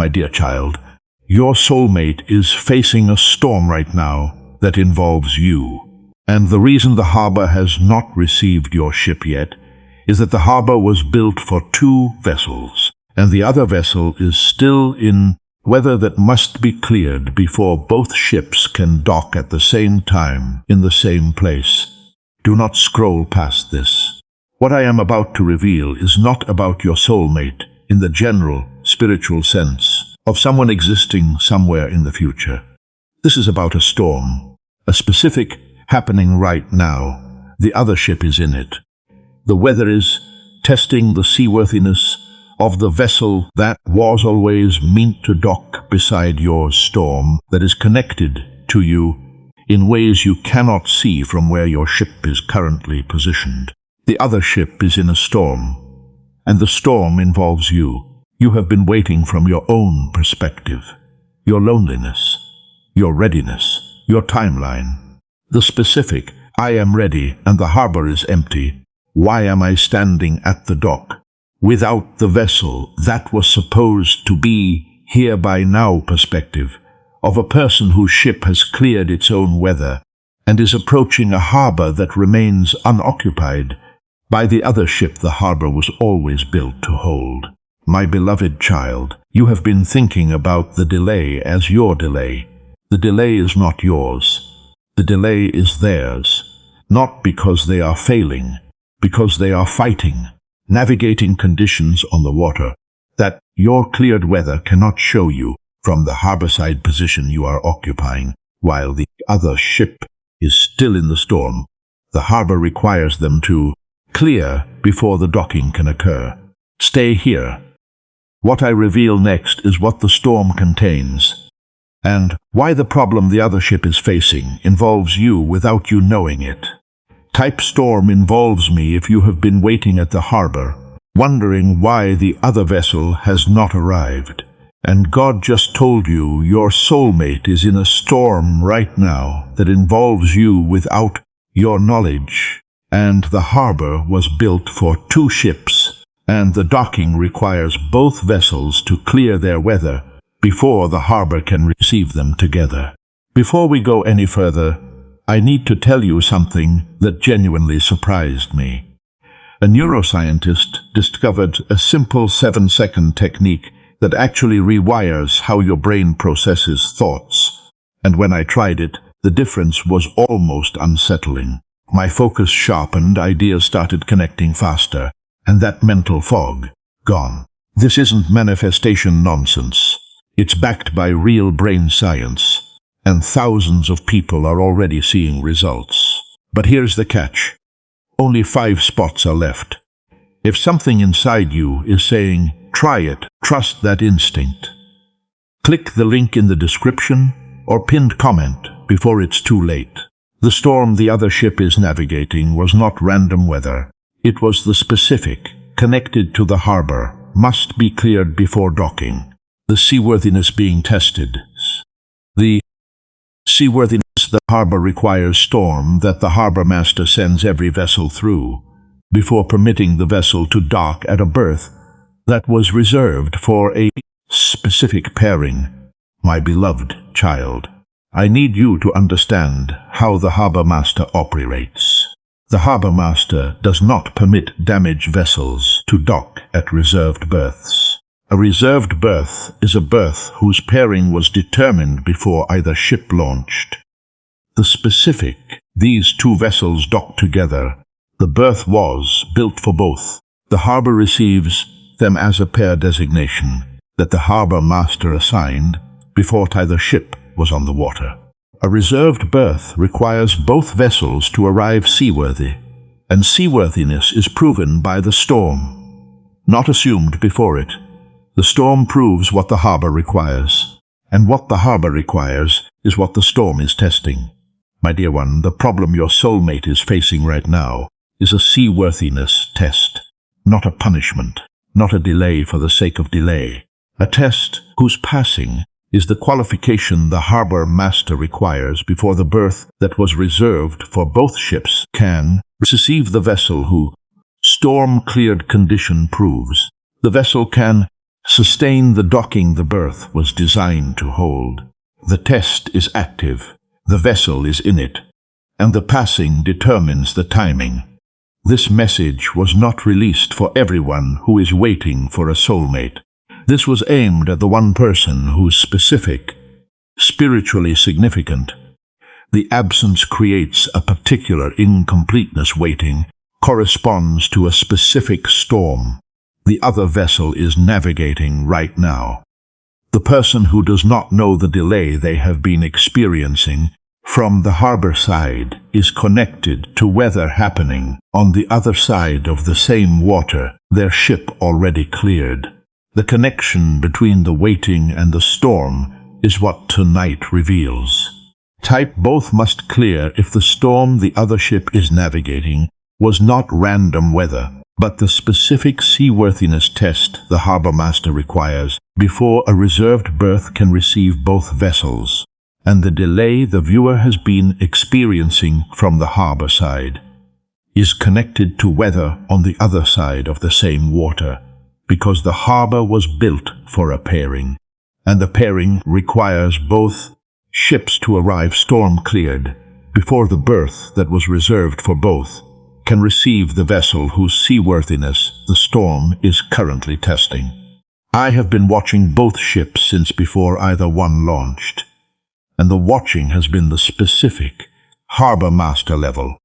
my dear child. Your soulmate is facing a storm right now that involves you. And the reason the harbor has not received your ship yet is that the harbor was built for 2 vessels, and the other vessel is still in weather that must be cleared before both ships can dock at the same time in the same place. Do not scroll past this. What I am about to reveal is not about your soulmate in the general spiritual sense of someone existing somewhere in the future. This is about a storm, a specific happening right now. The other ship is in it. The weather is testing the seaworthiness of the vessel that was always meant to dock beside your storm, that is connected to you in ways you cannot see from where your ship is currently positioned. The other ship is in a storm, and the storm involves you. You have been waiting from your own perspective, your loneliness, your readiness, your timeline. The specific, I am ready and the harbor is empty. Why am I standing at the dock without the vessel that was supposed to be here by now perspective of a person whose ship has cleared its own weather and is approaching a harbor that remains unoccupied by the other ship the harbor was always built to hold? My beloved child, you have been thinking about the delay as your delay. The delay is not yours. The delay is theirs, not because they are failing, because they are fighting, navigating conditions on the water that your cleared weather cannot show you from the harborside position you are occupying, while the other ship is still in the storm. The harbor requires them to clear before the docking can occur. Stay here. What I reveal next is what the storm contains, and why the problem the other ship is facing involves you without you knowing it. Type storm involves me if you have been waiting at the harbor, wondering why the other vessel has not arrived. And God just told you your soulmate is in a storm right now that involves you without your knowledge. And the harbor was built for 2 ships, and the docking requires both vessels to clear their weather before the harbor can receive them together. Before we go any further, I need to tell you something that genuinely surprised me. A neuroscientist discovered a simple 7-second technique that actually rewires how your brain processes thoughts. And when I tried it, the difference was almost unsettling. My focus sharpened, ideas started connecting faster, and that mental fog, gone. This isn't manifestation nonsense. It's backed by real brain science, and thousands of people are already seeing results. But here's the catch. Only 5 spots are left. If something inside you is saying, try it, trust that instinct. Click the link in the description or pinned comment before it's too late. The storm the other ship is navigating was not random weather. It was the specific, connected to the harbor, must be cleared before docking. The seaworthiness being tested. The seaworthiness the harbor requires storm that the harbor master sends every vessel through before permitting the vessel to dock at a berth that was reserved for a specific pairing. My beloved child, I need you to understand how the harbor master operates. The harbor master does not permit damaged vessels to dock at reserved berths. A reserved berth is a berth whose pairing was determined before either ship launched. The specific, these 2 vessels docked together. The berth was built for both. The harbor receives them as a pair designation that the harbor master assigned before either ship was on the water. A reserved berth requires both vessels to arrive seaworthy, and seaworthiness is proven by the storm, not assumed before it. The storm proves what the harbor requires, and what the harbor requires is what the storm is testing. My dear one, the problem your soulmate is facing right now is a seaworthiness test, not a punishment, not a delay for the sake of delay. A test whose passing is the qualification the harbor master requires before the berth that was reserved for both ships can receive the vessel who storm-cleared condition proves. The vessel can sustain the docking the berth was designed to hold. The test is active, the vessel is in it, and the passing determines the timing. This message was not released for everyone who is waiting for a soulmate. This was aimed at the one person who's specific, spiritually significant. The absence creates a particular incompleteness waiting, corresponds to a specific storm. The other vessel is navigating right now. The person who does not know the delay they have been experiencing from the harbor side is connected to weather happening on the other side of the same water, their ship already cleared. The connection between the waiting and the storm is what tonight reveals. Type both must clear if the storm the other ship is navigating was not random weather, but the specific seaworthiness test the harbor master requires before a reserved berth can receive both vessels, and the delay the viewer has been experiencing from the harbor side is connected to weather on the other side of the same water, because the harbor was built for a pairing, and the pairing requires both ships to arrive storm-cleared before the berth that was reserved for both can receive the vessel whose seaworthiness the storm is currently testing. I have been watching both ships since before either one launched, and the watching has been the specific harbor master level.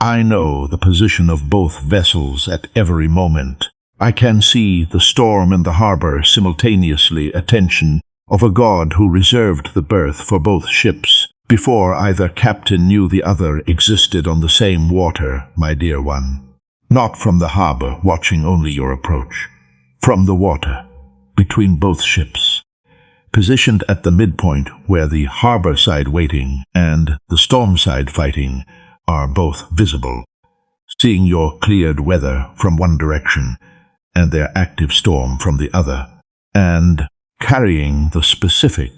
I know the position of both vessels at every moment. I can see the storm and the harbor simultaneously, attention of a god who reserved the berth for both ships before either captain knew the other existed on the same water, my dear one. Not from the harbor, watching only your approach. From the water, between both ships, positioned at the midpoint where the harbor side waiting and the storm side fighting are both visible. Seeing your cleared weather from one direction and their active storm from the other, and carrying the specific.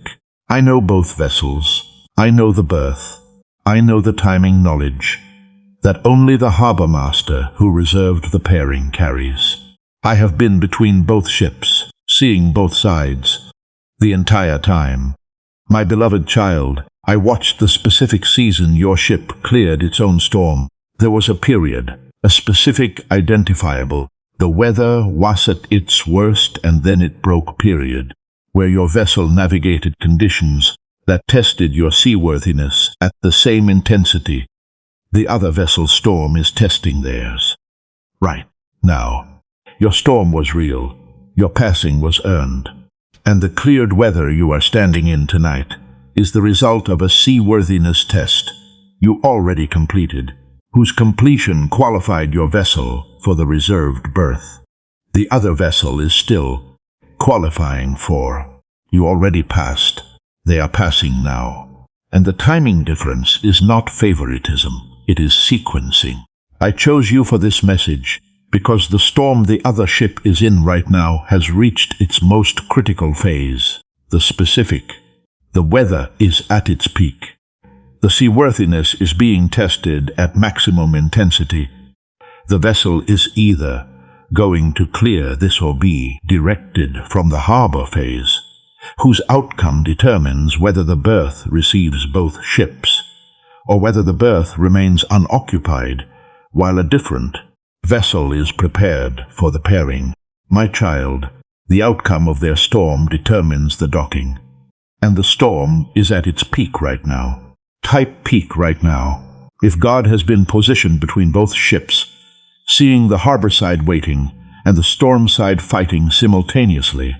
I know both vessels. I know the berth. I know the timing knowledge that only the harbor master who reserved the pairing carries. I have been between both ships, seeing both sides, the entire time. My beloved child, I watched the specific season your ship cleared its own storm. There was a period, a specific identifiable. The weather was at its worst and then it broke period, where your vessel navigated conditions that tested your seaworthiness at the same intensity. The other vessel's storm is testing theirs. Right now, your storm was real, your passing was earned, and the cleared weather you are standing in tonight is the result of a seaworthiness test you already completed, whose completion qualified your vessel for the reserved berth. The other vessel is still qualifying for. You already passed. They are passing now. And the timing difference is not favoritism, it is sequencing. I chose you for this message because the storm the other ship is in right now has reached its most critical phase, the specific. The weather is at its peak. The seaworthiness is being tested at maximum intensity. The vessel is either going to clear this or be directed from the harbor phase, whose outcome determines whether the berth receives both ships, or whether the berth remains unoccupied while a different vessel is prepared for the pairing. My child, the outcome of their storm determines the docking, and the storm is at its peak right now. Type peak right now. If God has been positioned between both ships, seeing the harbor side waiting and the storm side fighting simultaneously,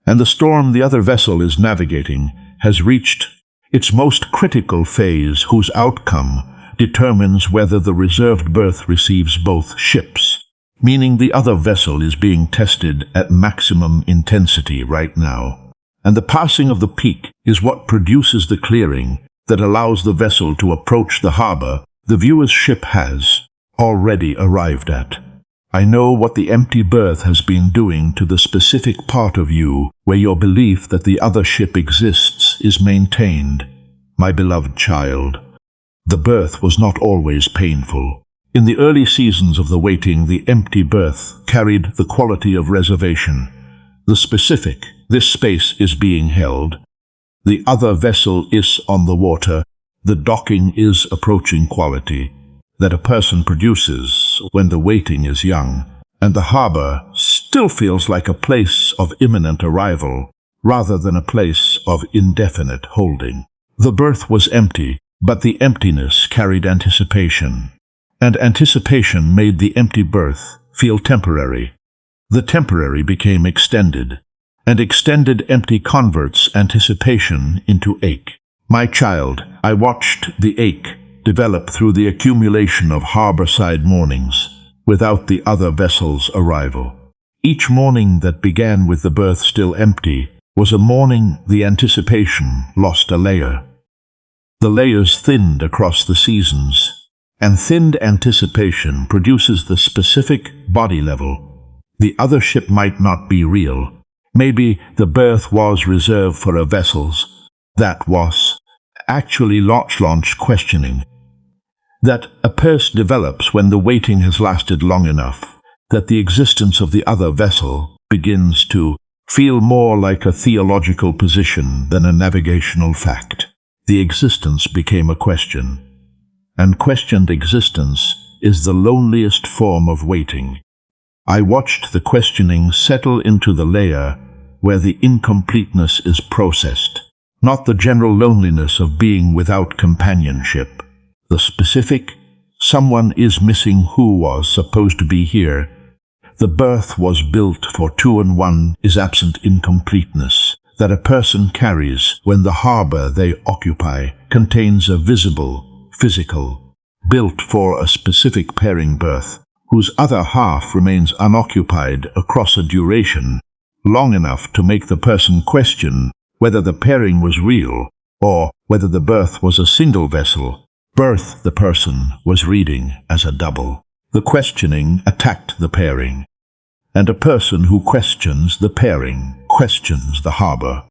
and the storm the other vessel is navigating has reached its most critical phase, whose outcome determines whether the reserved berth receives both ships, meaning the other vessel is being tested at maximum intensity right now. And the passing of the peak is what produces the clearing that allows the vessel to approach the harbor the viewer's ship has already arrived at. I know what the empty berth has been doing to the specific part of you where your belief that the other ship exists is maintained. My beloved child, the berth was not always painful. In the early seasons of the waiting, the empty berth carried the quality of reservation. The specific, this space is being held. The other vessel is on the water. The docking is approaching quality that a person produces when the waiting is young, and the harbor still feels like a place of imminent arrival rather than a place of indefinite holding. The berth was empty, but the emptiness carried anticipation, and anticipation made the empty berth feel temporary. The temporary became extended, and extended empty converts anticipation into ache. My child, I watched the ache develop through the accumulation of harborside mornings without the other vessel's arrival. Each morning that began with the berth still empty was a morning the anticipation lost a layer. The layers thinned across the seasons, and thinned anticipation produces the specific body level. The other ship might not be real. Maybe the berth was reserved for a vessel's. That was actually launch questioning. That a purse develops when the waiting has lasted long enough, that the existence of the other vessel begins to feel more like a theological position than a navigational fact. The existence became a question, and questioned existence is the loneliest form of waiting. I watched the questioning settle into the layer where the incompleteness is processed, not the general loneliness of being without companionship. The specific, someone is missing who was supposed to be here. The berth was built for two and one is absent incompleteness that a person carries when the harbor they occupy contains a visible, physical, built for a specific pairing berth, whose other half remains unoccupied across a duration long enough to make the person question whether the pairing was real or whether the berth was a single vessel. Berth the person was reading as a double. The questioning attacked the pairing, and a person who questions the pairing questions the harbor.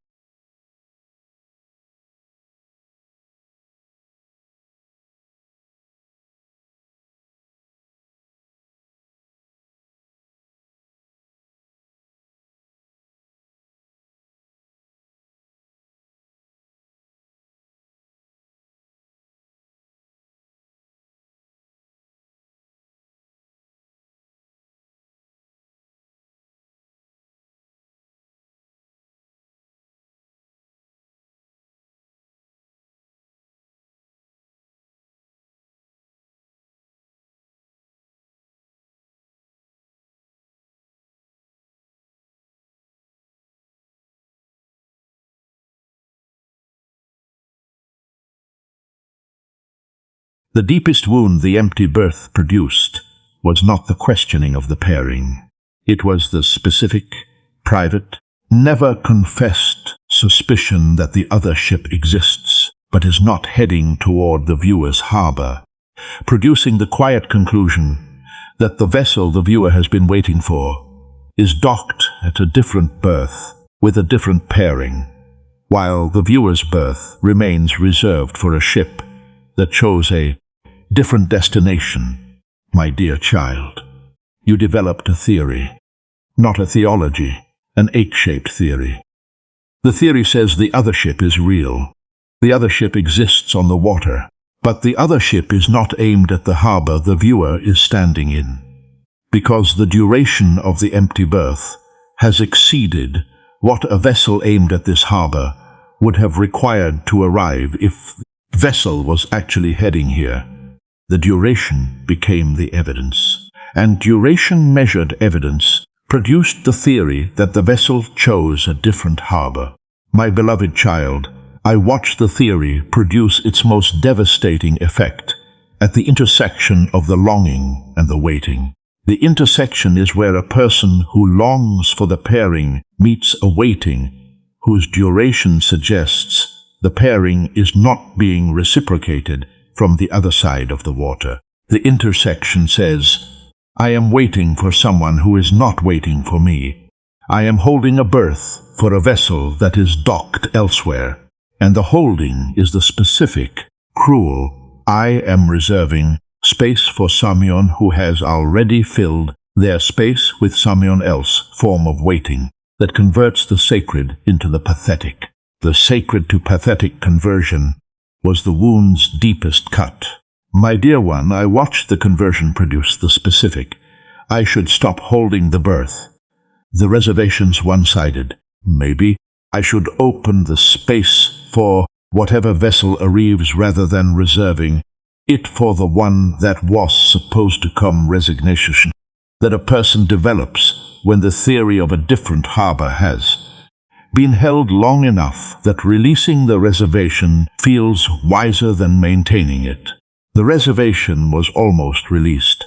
The deepest wound the empty berth produced was not the questioning of the pairing. It was the specific, private, never confessed suspicion that the other ship exists, but is not heading toward the viewer's harbor, producing the quiet conclusion that the vessel the viewer has been waiting for is docked at a different berth with a different pairing, while the viewer's berth remains reserved for a ship that chose a different destination. My dear child, you developed a theory, not a theology, an egg-shaped theory. The theory says the other ship is real. The other ship exists on the water, but the other ship is not aimed at the harbor the viewer is standing in, because the duration of the empty berth has exceeded what a vessel aimed at this harbor would have required to arrive if the vessel was actually heading here. The duration became the evidence, and duration-measured evidence produced the theory that the vessel chose a different harbor. My beloved child, I watched the theory produce its most devastating effect at the intersection of the longing and the waiting. The intersection is where a person who longs for the pairing meets a waiting whose duration suggests the pairing is not being reciprocated from the other side of the water. The intersection says, I am waiting for someone who is not waiting for me. I am holding a berth for a vessel that is docked elsewhere, and the holding is the specific, cruel, I am reserving space for someone who has already filled their space with someone else form of waiting. that converts the sacred into the pathetic. The sacred to pathetic conversion was the wound's deepest cut. My dear one, I watched the conversion produce the specific. I should stop holding the birth. The reservation's one-sided. Maybe I should open the space for whatever vessel arrives rather than reserving it for the one that was supposed to come. Resignation that a person develops when the theory of a different harbor has been held long enough that releasing the reservation feels wiser than maintaining it. The reservation was almost released,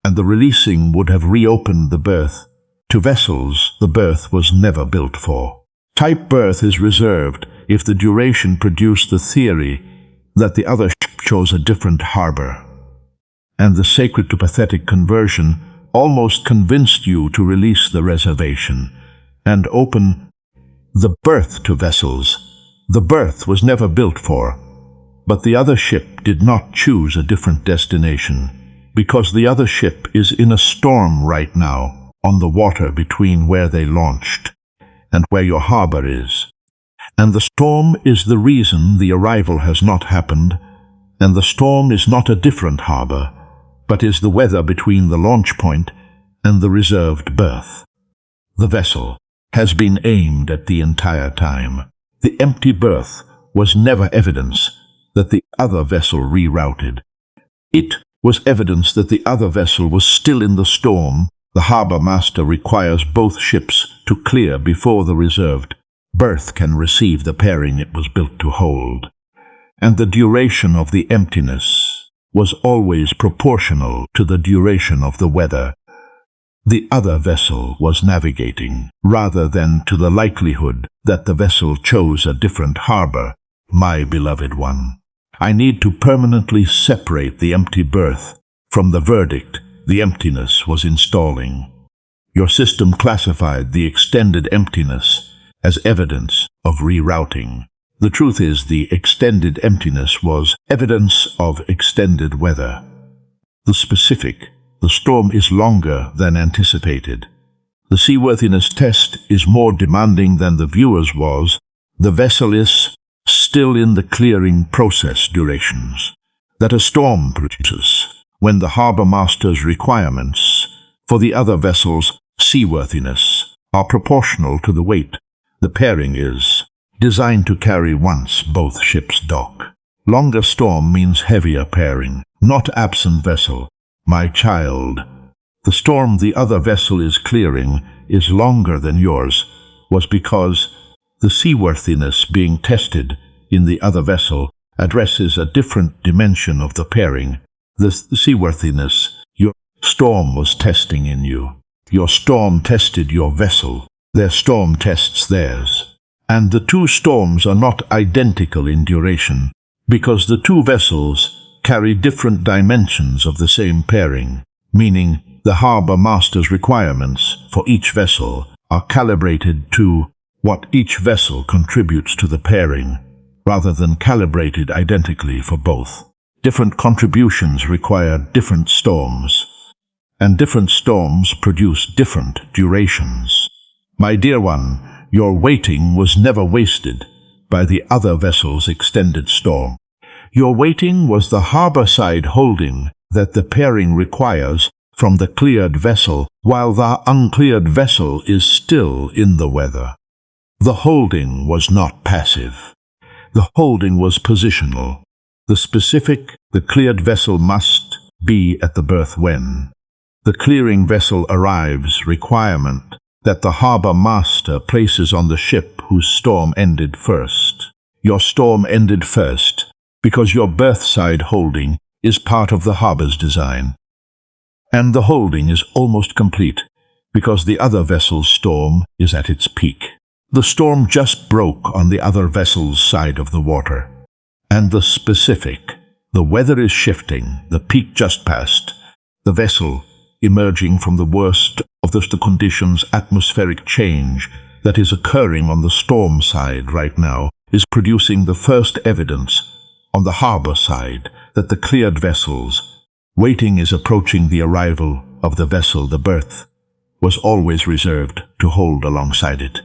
and the releasing would have reopened the berth to vessels the berth was never built for. Type berth is reserved if the duration produced the theory that the other ship chose a different harbor, and the sacred to pathetic conversion almost convinced you to release the reservation and open the berth to vessels the berth was never built for. But the other ship did not choose a different destination, because the other ship is in a storm right now on the water between where they launched and where your harbor is. And the storm is the reason the arrival has not happened, and the storm is not a different harbor, but is the weather between the launch point and the reserved berth. The vessel has been aimed at the entire time. The empty berth was never evidence that the other vessel rerouted. It was evidence that the other vessel was still in the storm. The harbor master requires both ships to clear before the reserved berth can receive the pairing it was built to hold. And the duration of the emptiness was always proportional to the duration of the weather the other vessel was navigating, rather than to the likelihood that the vessel chose a different harbor. My beloved one, I need to permanently separate the empty berth from the verdict the emptiness was installing. Your system classified the extended emptiness as evidence of rerouting. The truth is, the extended emptiness was evidence of extended weather. The specific, the storm is longer than anticipated. The seaworthiness test is more demanding than the viewer's was. The vessel is still in the clearing process durations that a storm produces, when the harbor master's requirements for the other vessel's seaworthiness are proportional to the weight. The pairing is designed to carry once both ships dock. Longer storm means heavier pairing, not absent vessel. My child, the storm the other vessel is clearing is longer than yours, was because the seaworthiness being tested in the other vessel addresses a different dimension of the pairing. The seaworthiness your storm was testing in you. Your storm tested your vessel. Their storm tests theirs. And the two storms are not identical in duration, because the two vessels carry different dimensions of the same pairing, meaning the harbor master's requirements for each vessel are calibrated to what each vessel contributes to the pairing, rather than calibrated identically for both. Different contributions require different storms, and different storms produce different durations. My dear one, your waiting was never wasted by the other vessel's extended storm. Your waiting was the harbor-side holding that the pairing requires from the cleared vessel, while the uncleared vessel is still in the weather. The holding was not passive. The holding was positional. The specific, the cleared vessel must be at the berth when the clearing vessel arrives. Requirement that the harbor master places on the ship whose storm ended first. Your storm ended first because your berth-side holding is part of the harbor's design. And the holding is almost complete because the other vessel's storm is at its peak. The storm just broke on the other vessel's side of the water. And the specific, the weather is shifting, the peak just passed. The vessel, emerging from the worst of the conditions, atmospheric change that is occurring on the storm side right now, is producing the first evidence on the harbor side that the cleared vessels waiting is approaching the arrival of the vessel the berth was always reserved to hold alongside it.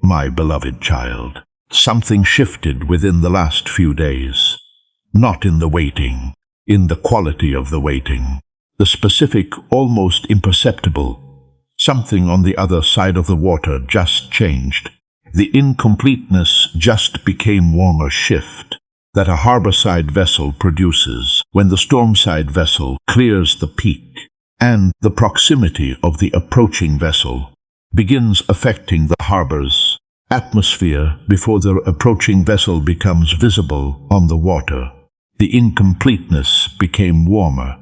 My beloved child, something shifted within the last few days. Not in the waiting, in the quality of the waiting. The specific, almost imperceptible. Something on the other side of the water just changed. The incompleteness just became warmer shift that a harborside vessel produces when the stormside vessel clears the peak, and the proximity of the approaching vessel begins affecting the harbor's atmosphere before the approaching vessel becomes visible on the water. The incompleteness became warmer,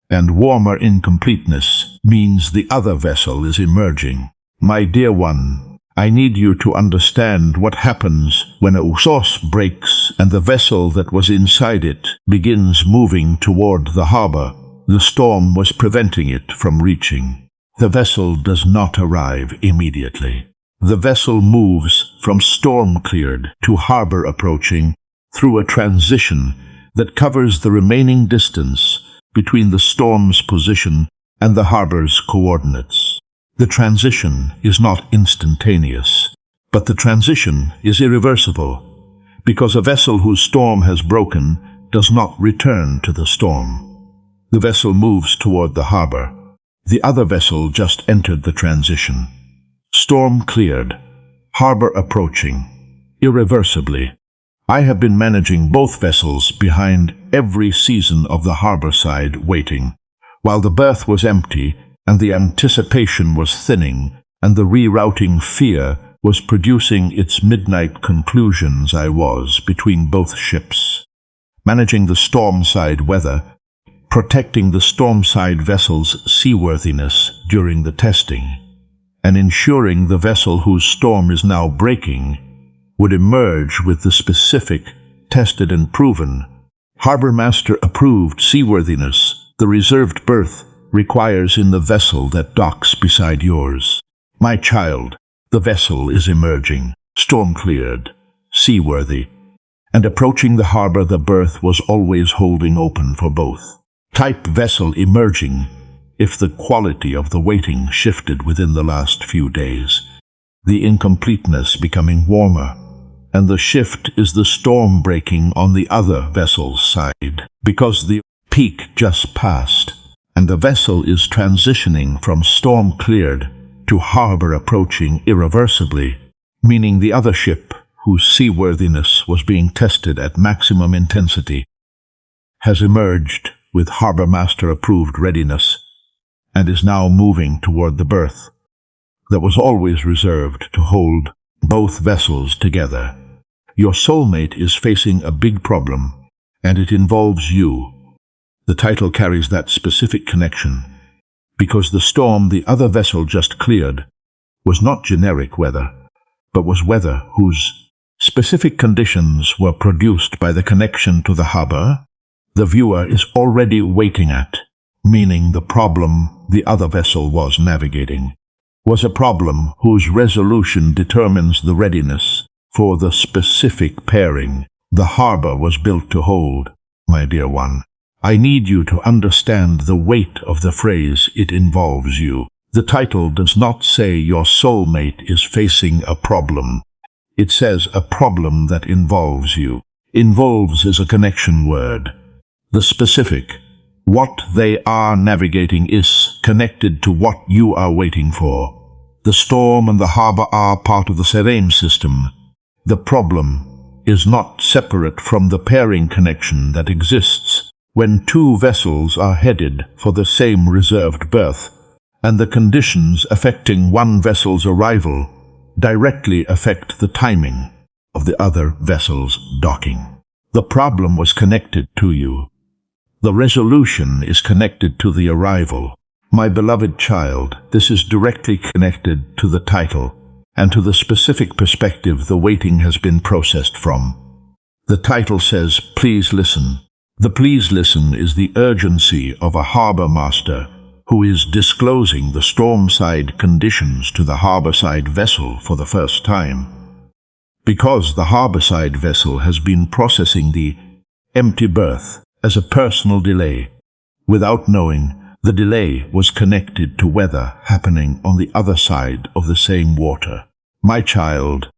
and warmer incompleteness means the other vessel is emerging. My dear one, I need you to understand what happens when a source breaks and the vessel that was inside it begins moving toward the harbor. The storm was preventing it from reaching. The vessel does not arrive immediately. The vessel moves from storm cleared to harbor approaching through a transition that covers the remaining distance between the storm's position and the harbor's coordinates. The transition is not instantaneous, but the transition is irreversible, because a vessel whose storm has broken does not return to the storm. The vessel moves toward the harbor. The other vessel just entered the transition. Storm cleared, harbor approaching, irreversibly. I have been managing both vessels behind every season of the harborside waiting, while the berth was empty and the anticipation was thinning and the rerouting fear was producing its midnight conclusions. I was between both ships, managing the stormside weather, protecting the stormside vessel's seaworthiness during the testing, and ensuring the vessel whose storm is now breaking would emerge with the specific, tested and proven, harbor master approved seaworthiness the reserved berth requires in the vessel that docks beside yours. My child, the vessel is emerging, storm cleared, seaworthy, and approaching the harbor the berth was always holding open for both. Type vessel emerging if the quality of the waiting shifted within the last few days. The incompleteness becoming warmer, and the shift is the storm breaking on the other vessel's side, because the peak just passed, and the vessel is transitioning from storm cleared to harbor approaching irreversibly, meaning the other ship, whose seaworthiness was being tested at maximum intensity, has emerged with harbor master approved readiness and is now moving toward the berth that was always reserved to hold both vessels together. Your soulmate is facing a big problem, and it involves you. The title carries that specific connection, because the storm the other vessel just cleared was not generic weather, but was weather whose specific conditions were produced by the connection to the harbor the viewer is already waiting at, meaning the problem the other vessel was navigating was a problem whose resolution determines the readiness for the specific pairing the harbor was built to hold. My dear one, I need you to understand the weight of the phrase "it involves you." The title does not say your soulmate is facing a problem. It says a problem that involves you. Involves is a connection word. The specific, what they are navigating, is connected to what you are waiting for. The storm and the harbor are part of the same system. The problem is not separate from the pairing connection that exists when two vessels are headed for the same reserved berth, and the conditions affecting one vessel's arrival directly affect the timing of the other vessel's docking. The problem was connected to you. The resolution is connected to the arrival. My beloved child, this is directly connected to the title and to the specific perspective the waiting has been processed from. The title says, "Please listen." The "please listen" is the urgency of a harbor master who is disclosing the stormside conditions to the harborside vessel for the first time. Because the harborside vessel has been processing the empty berth as a personal delay, without knowing The delay was connected to weather happening on the other side of the same water. My child,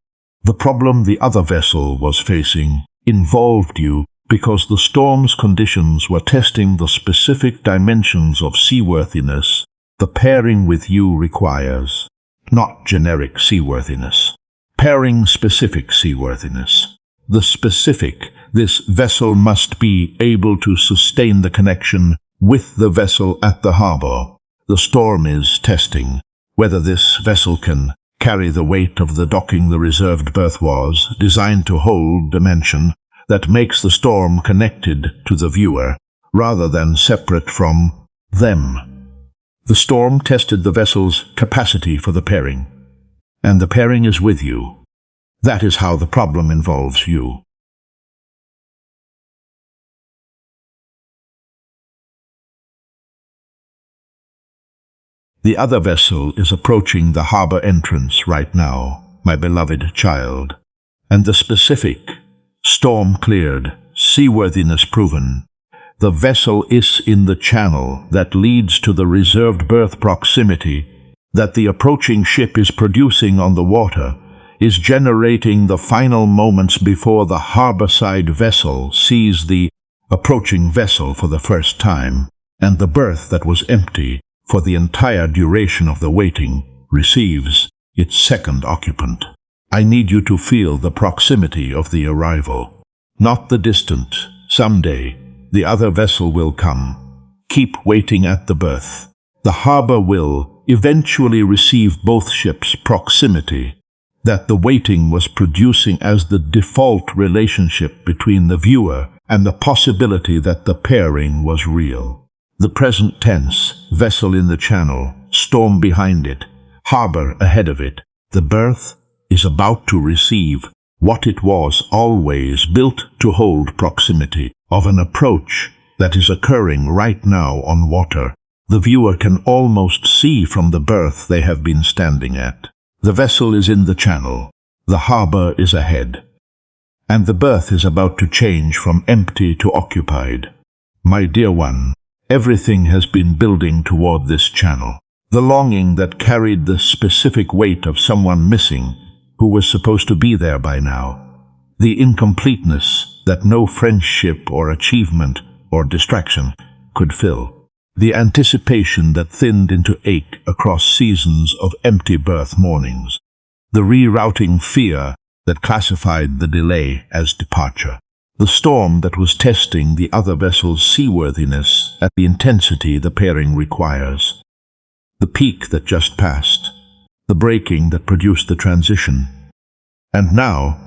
the problem the other vessel was facing involved you because the storm's conditions were testing the specific dimensions of seaworthiness the pairing with you requires, not generic seaworthiness. Pairing-specific seaworthiness. The specific, this vessel must be able to sustain the connection with the vessel at the harbor. The storm is testing whether this vessel can carry the weight of the docking the reserved berth was designed to hold dimension that makes the storm connected to the viewer rather than separate from them. The storm tested the vessel's capacity for the pairing, and the pairing is with you. That is how the problem involves you. The other vessel is approaching the harbor entrance right now, my beloved child, and the specific, storm-cleared, seaworthiness proven. The vessel is in the channel that leads to the reserved berth proximity that the approaching ship is producing on the water, is generating the final moments before the harborside vessel sees the approaching vessel for the first time, and the berth that was empty for the entire duration of the waiting receives its second occupant. I need you to feel the proximity of the arrival, not the distant. Someday, the other vessel will come. Keep waiting at the berth. The harbor will eventually receive both ships' proximity that the waiting was producing as the default relationship between the viewer and the possibility that the pairing was real. The present tense, vessel in the channel, storm behind it, harbor ahead of it. The berth is about to receive what it was always built to hold proximity of an approach that is occurring right now on water. The viewer can almost see from the berth they have been standing at. The vessel is in the channel, the harbor is ahead, and the berth is about to change from empty to occupied. My dear one, everything has been building toward this channel. The longing that carried the specific weight of someone missing who was supposed to be there by now. The incompleteness that no friendship or achievement or distraction could fill. The anticipation that thinned into ache across seasons of empty berth mornings. The rerouting fear that classified the delay as departure. The storm that was testing the other vessel's seaworthiness at the intensity the pairing requires. The peak that just passed. The breaking that produced the transition. And now,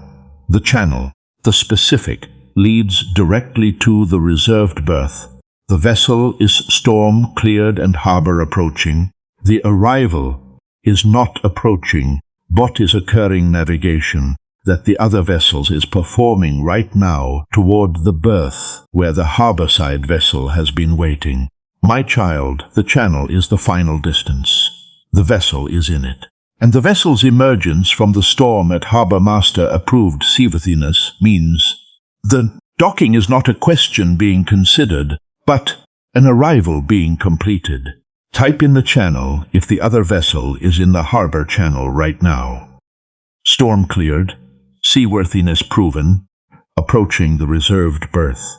the channel, the specific, leads directly to the reserved berth. The vessel is storm-cleared and harbor approaching. The arrival is not approaching, but is occurring navigation that the other vessels is performing right now toward the berth where the harborside vessel has been waiting. My child, the channel is the final distance. The vessel is in it. And the vessel's emergence from the storm at Harbor Master approved seaworthiness means the docking is not a question being considered, but an arrival being completed. Type in the channel if the other vessel is in the harbor channel right now. Storm cleared, seaworthiness proven, approaching the reserved berth.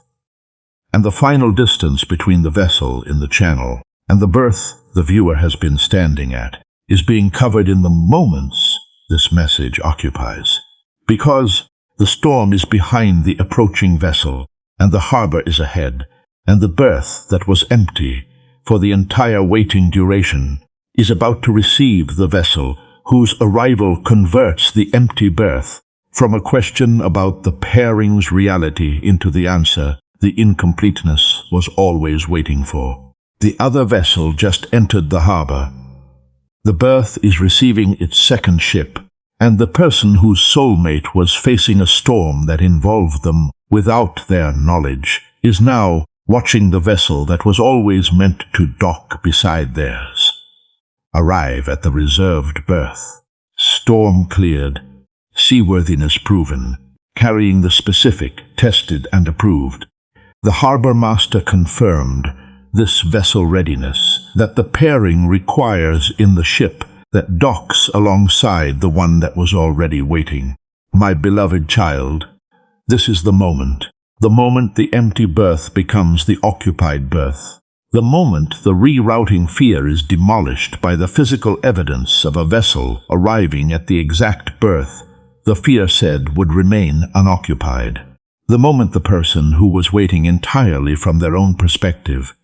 And the final distance between the vessel in the channel and the berth the viewer has been standing at is being covered in the moments this message occupies. Because the storm is behind the approaching vessel, and the harbor is ahead, and the berth that was empty for the entire waiting duration is about to receive the vessel whose arrival converts the empty berth from a question about the pairing's reality into the answer the incompleteness was always waiting for. The other vessel just entered the harbor. The berth is receiving its second ship, and the person whose soulmate was facing a storm that involved them without their knowledge is now watching the vessel that was always meant to dock beside theirs arrive at the reserved berth, storm cleared, seaworthiness proven, carrying the specific, tested and approved. The harbor master confirmed this vessel readiness that the pairing requires in the ship that docks alongside the one that was already waiting. My beloved child, this is the moment the empty berth becomes the occupied berth. The moment the rerouting fear is demolished by the physical evidence of a vessel arriving at the exact berth the fear said would remain unoccupied. The moment the person who was waiting entirely from their own perspective,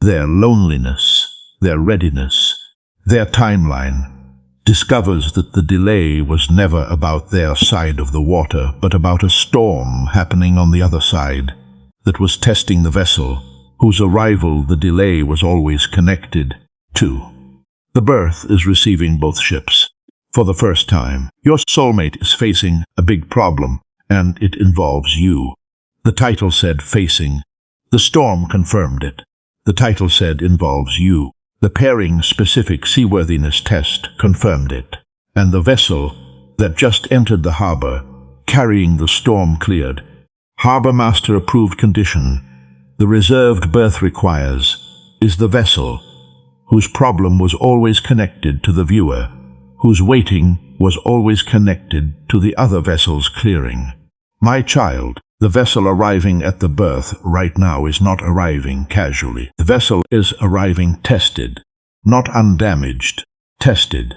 their loneliness, their readiness, their timeline, discovers that the delay was never about their side of the water, but about a storm happening on the other side that was testing the vessel, whose arrival the delay was always connected to. The berth is receiving both ships. For the first time, your soulmate is facing a big problem, and it involves you. The title said facing. The storm confirmed it. The title said involves you. The pairing-specific seaworthiness test confirmed it. And the vessel that just entered the harbor, carrying the storm-cleared, harbor master-approved condition the reserved berth requires, is the vessel whose problem was always connected to the viewer, whose waiting was always connected to the other vessel's clearing. My child, the vessel arriving at the berth right now is not arriving casually. The vessel is arriving tested, not undamaged, tested.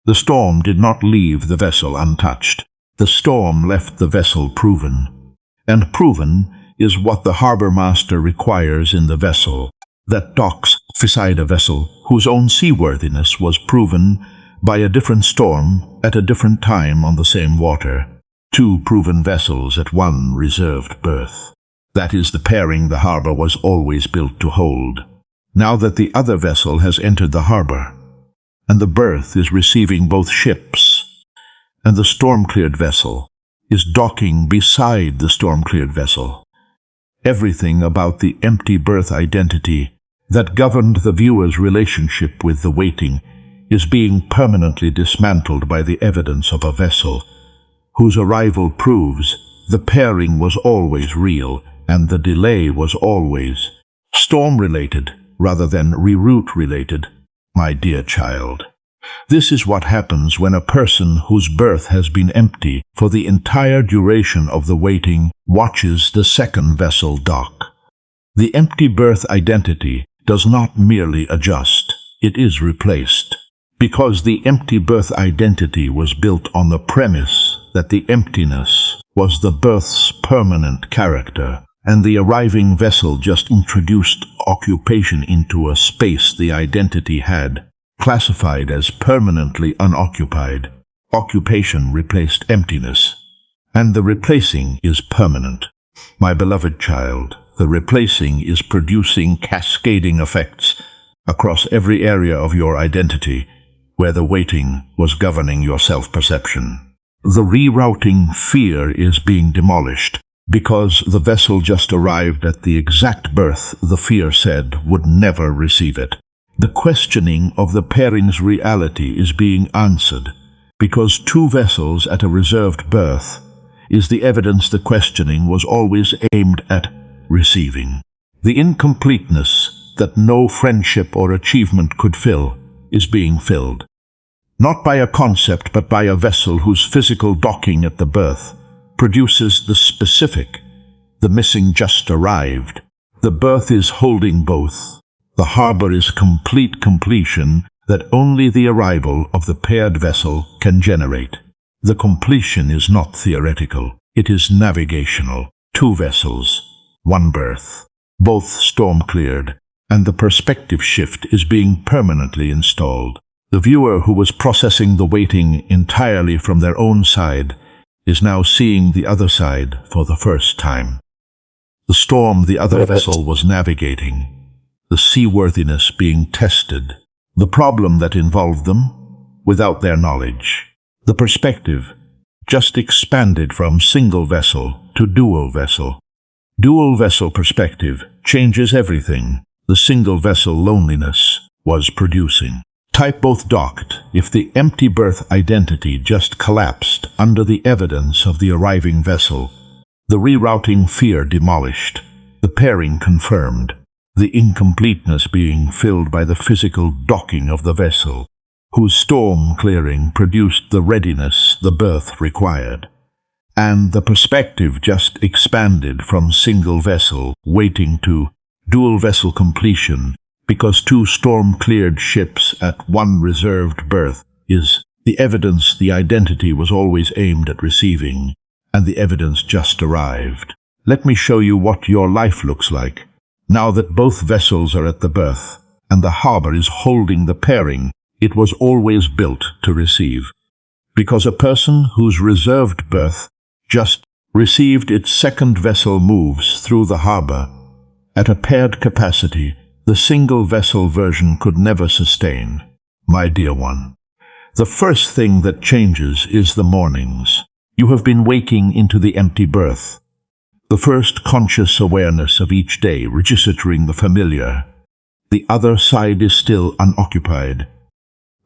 The storm did not leave the vessel untouched. The storm left the vessel proven. And proven is what the harbor master requires in the vessel that docks beside a vessel whose own seaworthiness was proven by a different storm at a different time on the same water. Two proven vessels at one reserved berth. That is the pairing the harbor was always built to hold. Now that the other vessel has entered the harbor, and the berth is receiving both ships, and the storm-cleared vessel is docking beside the storm-cleared vessel, everything about the empty berth identity that governed the viewer's relationship with the waiting is being permanently dismantled by the evidence of a vessel whose arrival proves the pairing was always real and the delay was always storm-related rather than reroute-related. My dear child, this is what happens when a person whose berth has been empty for the entire duration of the waiting watches the second vessel dock. The empty berth identity does not merely adjust, it is replaced. Because the empty berth identity was built on the premise that the emptiness was the berth's permanent character, and the arriving vessel just introduced occupation into a space the identity had classified as permanently unoccupied. Occupation replaced emptiness, and the replacing is permanent. My beloved child, the replacing is producing cascading effects across every area of your identity where the waiting was governing your self-perception. The rerouting fear is being demolished because the vessel just arrived at the exact berth the fear said would never receive it. The questioning of the pairing's reality is being answered because two vessels at a reserved berth is the evidence the questioning was always aimed at receiving. The incompleteness that no friendship or achievement could fill is being filled, not by a concept but by a vessel whose physical docking at the berth produces the specific. The missing just arrived. The berth is holding both. The harbor is complete completion that only the arrival of the paired vessel can generate. The completion is not theoretical, it is navigational. Two vessels, one berth, both storm-cleared, and the perspective shift is being permanently installed. The viewer who was processing the waiting entirely from their own side is now seeing the other side for the first time. The storm the other vessel was navigating, the seaworthiness being tested, the problem that involved them without their knowledge. The perspective just expanded from single vessel to dual vessel. Dual vessel perspective changes everything the single vessel loneliness was producing. Type both docked if the empty berth identity just collapsed under the evidence of the arriving vessel. The rerouting fear demolished, the pairing confirmed, the incompleteness being filled by the physical docking of the vessel, whose storm clearing produced the readiness the berth required. And the perspective just expanded from single vessel waiting to dual vessel completion, because two storm-cleared ships at one reserved berth is the evidence the identity was always aimed at receiving, and the evidence just arrived. Let me show you what your life looks like, now that both vessels are at the berth, and the harbor is holding the pairing it was always built to receive. Because a person whose reserved berth just received its second vessel moves through the harbor at a paired capacity the single vessel version could never sustain. My dear one, the first thing that changes is the mornings. You have been waking into the empty berth, the first conscious awareness of each day registering the familiar. The other side is still unoccupied.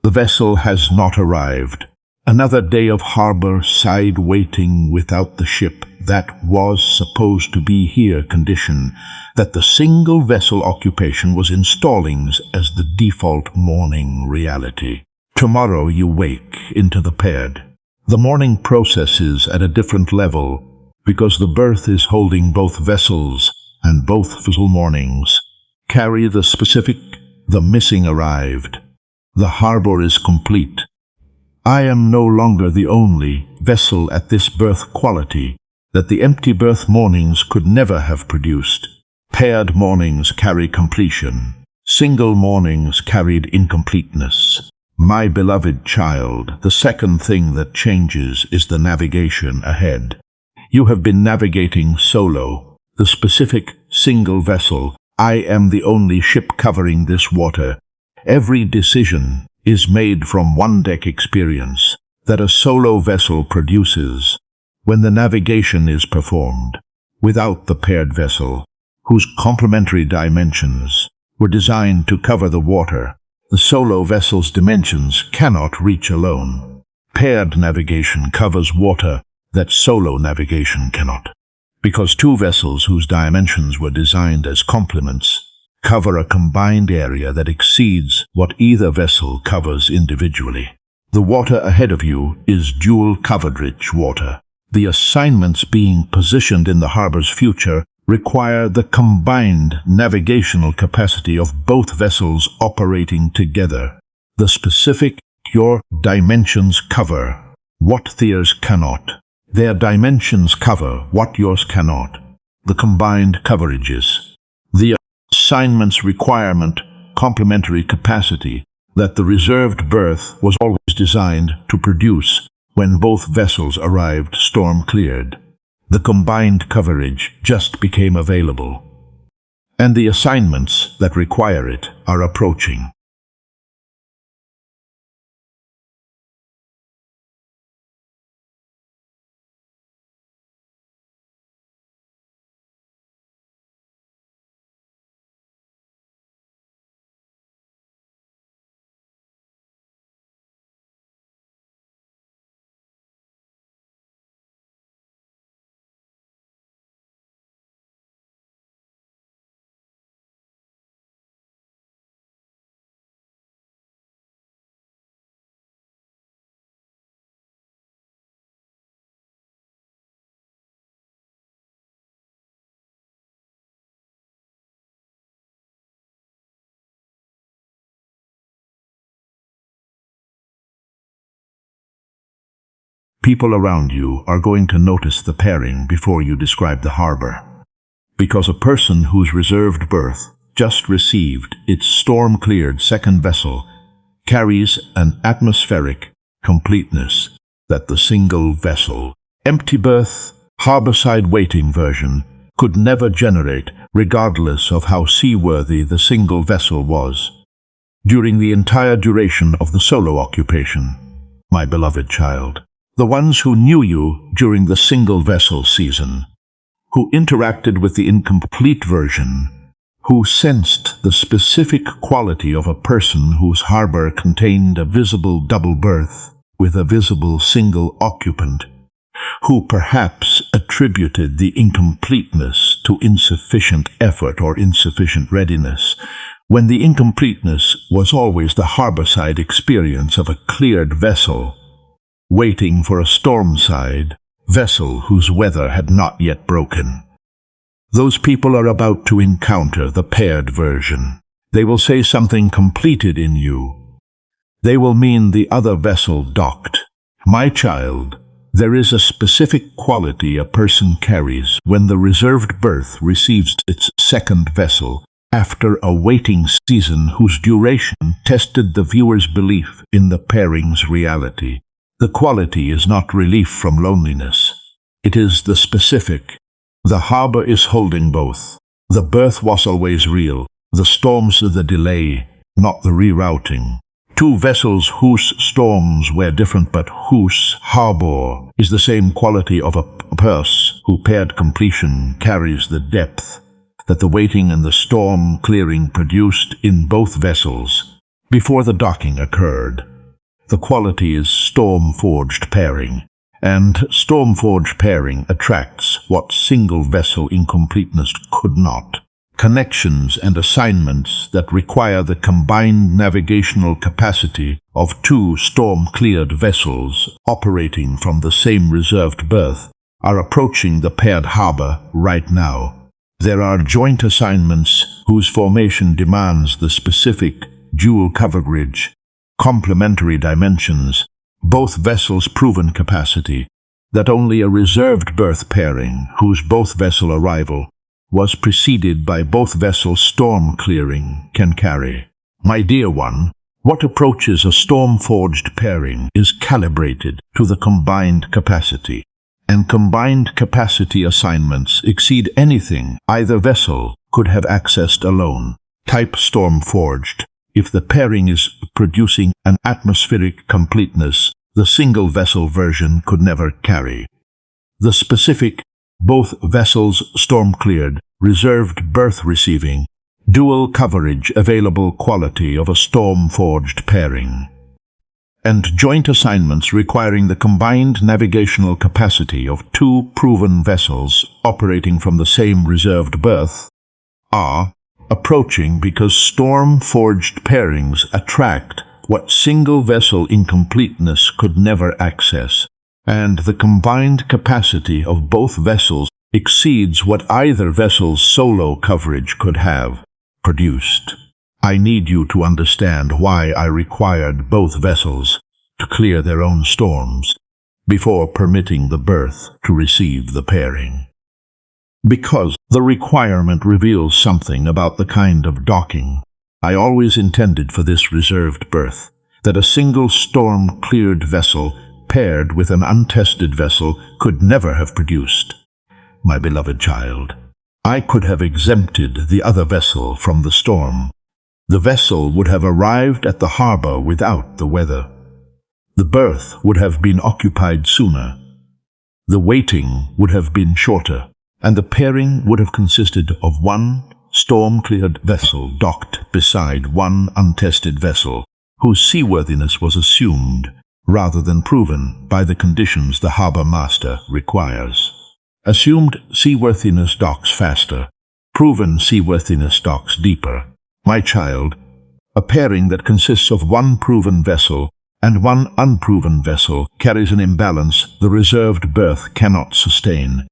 The vessel has not arrived. Another day of harbor side waiting without the ship that was supposed to be here condition that the single vessel occupation was installing as the default morning reality. Tomorrow you wake into the paired. The morning processes at a different level because the berth is holding both vessels, and both vessel mornings carry the specific, the missing arrived. The harbor is complete. I am no longer the only vessel at this berth quality that the empty berth mornings could never have produced. Paired mornings carry completion. Single mornings carried incompleteness. My beloved child, the second thing that changes is the navigation ahead. You have been navigating solo, the specific single vessel. I am the only ship covering this water. Every decision is made from one-deck experience that a solo vessel produces when the navigation is performed. Without the paired vessel, whose complementary dimensions were designed to cover the water, the solo vessel's dimensions cannot reach alone. Paired navigation covers water that solo navigation cannot, because two vessels whose dimensions were designed as complements cover a combined area that exceeds what either vessel covers individually. The water ahead of you is dual coverage water. The assignments being positioned in the harbor's future require the combined navigational capacity of both vessels operating together. The specific your dimensions cover what theirs cannot. Their dimensions cover what yours cannot. The combined coverages. The assignment's requirement, complementary capacity that the reserved berth was always designed to produce when both vessels arrived storm-cleared. The combined coverage just became available, and the assignments that require it are approaching. People around you are going to notice the pairing before you describe the harbor, because a person whose reserved berth just received its storm-cleared second vessel carries an atmospheric completeness that the single vessel, empty berth, harborside waiting version could never generate, regardless of how seaworthy the single vessel was. During the entire duration of the solo occupation, my beloved child, the ones who knew you during the single vessel season, who interacted with the incomplete version, who sensed the specific quality of a person whose harbor contained a visible double berth with a visible single occupant, who perhaps attributed the incompleteness to insufficient effort or insufficient readiness, when the incompleteness was always the harborside experience of a cleared vessel, waiting for a storm-side vessel whose weather had not yet broken. Those people are about to encounter the paired version. They will say something completed in you. They will mean the other vessel docked. My child, there is a specific quality a person carries when the reserved berth receives its second vessel after a waiting season whose duration tested the viewer's belief in the pairing's reality. The quality is not relief from loneliness. It is the specific. The harbor is holding both. The berth was always real. The storms the delay, not the rerouting. Two vessels whose storms were different but whose harbor is the same quality of a purse whose paired completion carries the depth that the waiting and the storm clearing produced in both vessels before the docking occurred. The quality is storm-forged pairing, and storm-forged pairing attracts what single-vessel incompleteness could not. Connections and assignments that require the combined navigational capacity of two storm-cleared vessels operating from the same reserved berth are approaching the paired harbor right now. There are joint assignments whose formation demands the specific dual coverage, complementary dimensions, both vessels' proven capacity, that only a reserved berth pairing whose both vessel arrival was preceded by both vessels' storm clearing can carry. My dear one, what approaches a storm-forged pairing is calibrated to the combined capacity, and combined capacity assignments exceed anything either vessel could have accessed alone. Type storm-forged. If the pairing is producing an atmospheric completeness the single-vessel version could never carry. The specific, both vessels storm-cleared, reserved berth receiving, dual coverage available quality of a storm-forged pairing. And joint assignments requiring the combined navigational capacity of two proven vessels operating from the same reserved berth are approaching because storm-forged pairings attract what single-vessel incompleteness could never access, and the combined capacity of both vessels exceeds what either vessel's solo coverage could have produced. I need you to understand why I required both vessels to clear their own storms before permitting the berth to receive the pairing. Because the requirement reveals something about the kind of docking I always intended for this reserved berth, that a single storm-cleared vessel paired with an untested vessel could never have produced. My beloved child, I could have exempted the other vessel from the storm. The vessel would have arrived at the harbor without the weather. The berth would have been occupied sooner. The waiting would have been shorter, and the pairing would have consisted of one storm-cleared vessel docked beside one untested vessel, whose seaworthiness was assumed rather than proven by the conditions the harbor master requires. Assumed seaworthiness docks faster. Proven seaworthiness docks deeper. My child, a pairing that consists of one proven vessel and one unproven vessel carries an imbalance the reserved berth cannot sustain.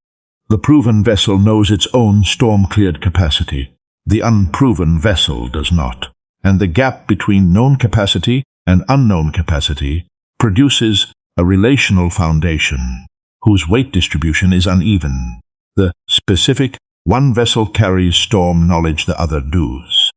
The proven vessel knows its own storm-cleared capacity. The unproven vessel does not. And the gap between known capacity and unknown capacity produces a relational foundation whose weight distribution is uneven. The specific, one vessel carries storm knowledge the other does.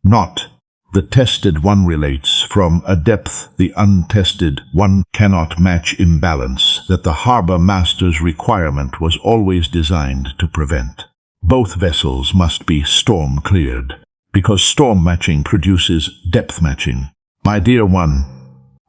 Not the tested one relates from a depth the untested one cannot match imbalance that the harbor master's requirement was always designed to prevent. Both vessels must be storm-cleared, because storm matching produces depth matching. My dear one,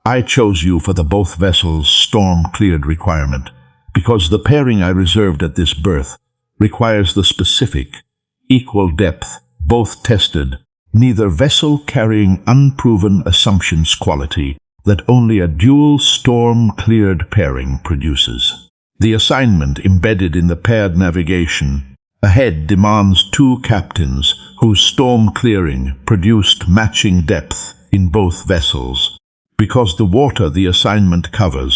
I chose you for the both vessels storm-cleared requirement, because the pairing I reserved at this berth requires the specific, equal depth, both tested, neither vessel carrying unproven assumptions quality that only a dual storm-cleared pairing produces. The assignment embedded in the paired navigation Ahead demands two captains whose storm clearing produced matching depth in both vessels. Because the water the assignment covers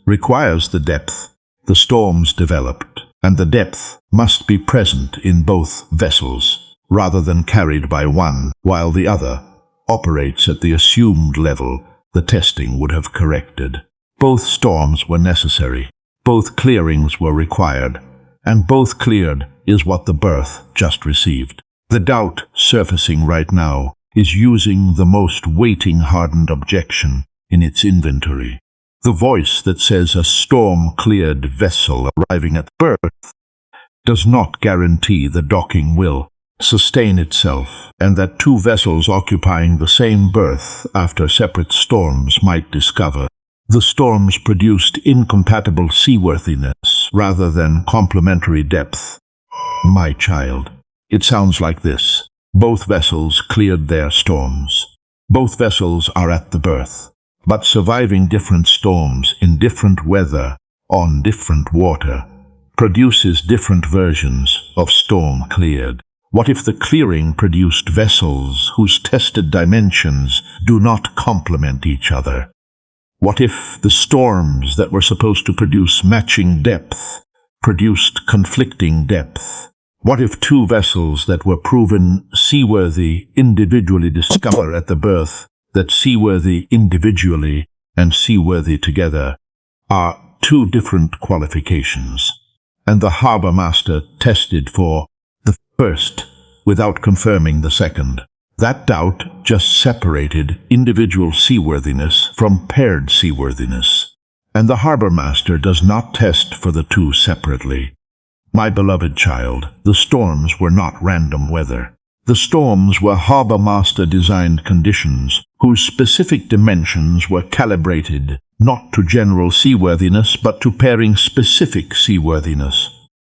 requires the depth the storms developed, and the depth must be present in both vessels, rather than carried by one, while the other operates at the assumed level the testing would have corrected. Both storms were necessary, both clearings were required, and both cleared is what the berth just received. The doubt surfacing right now is using the most weighting-hardened objection in its inventory. The voice that says a storm-cleared vessel arriving at berth does not guarantee the docking will sustain itself, and that two vessels occupying the same berth after separate storms might discover the storms produced incompatible seaworthiness rather than complementary depth. My child, it sounds like this. Both vessels cleared their storms. Both vessels are at the berth, but surviving different storms in different weather on different water produces different versions of storm cleared. What if the clearing produced vessels whose tested dimensions do not complement each other? What if the storms that were supposed to produce matching depth produced conflicting depth? What if two vessels that were proven seaworthy individually discover at the berth that seaworthy individually and seaworthy together are two different qualifications, and the harbor master tested for the first without confirming the second? That doubt just separated individual seaworthiness from paired seaworthiness, and the harbor master does not test for the two separately. My beloved child, the storms were not random weather. The storms were harbor master designed conditions whose specific dimensions were calibrated not to general seaworthiness but to pairing specific seaworthiness.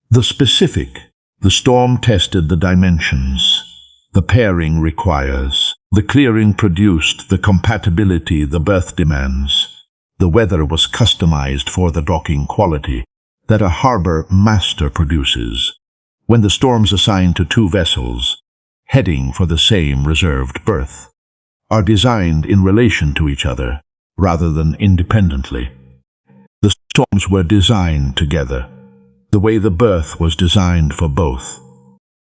The specific, the storm tested the dimensions. The pairing requires. The clearing produced the compatibility the berth demands. The weather was customized for the docking quality that a harbor master produces. When the storms assigned to two vessels, heading for the same reserved berth, are designed in relation to each other rather than independently. The storms were designed together, the way the berth was designed for both.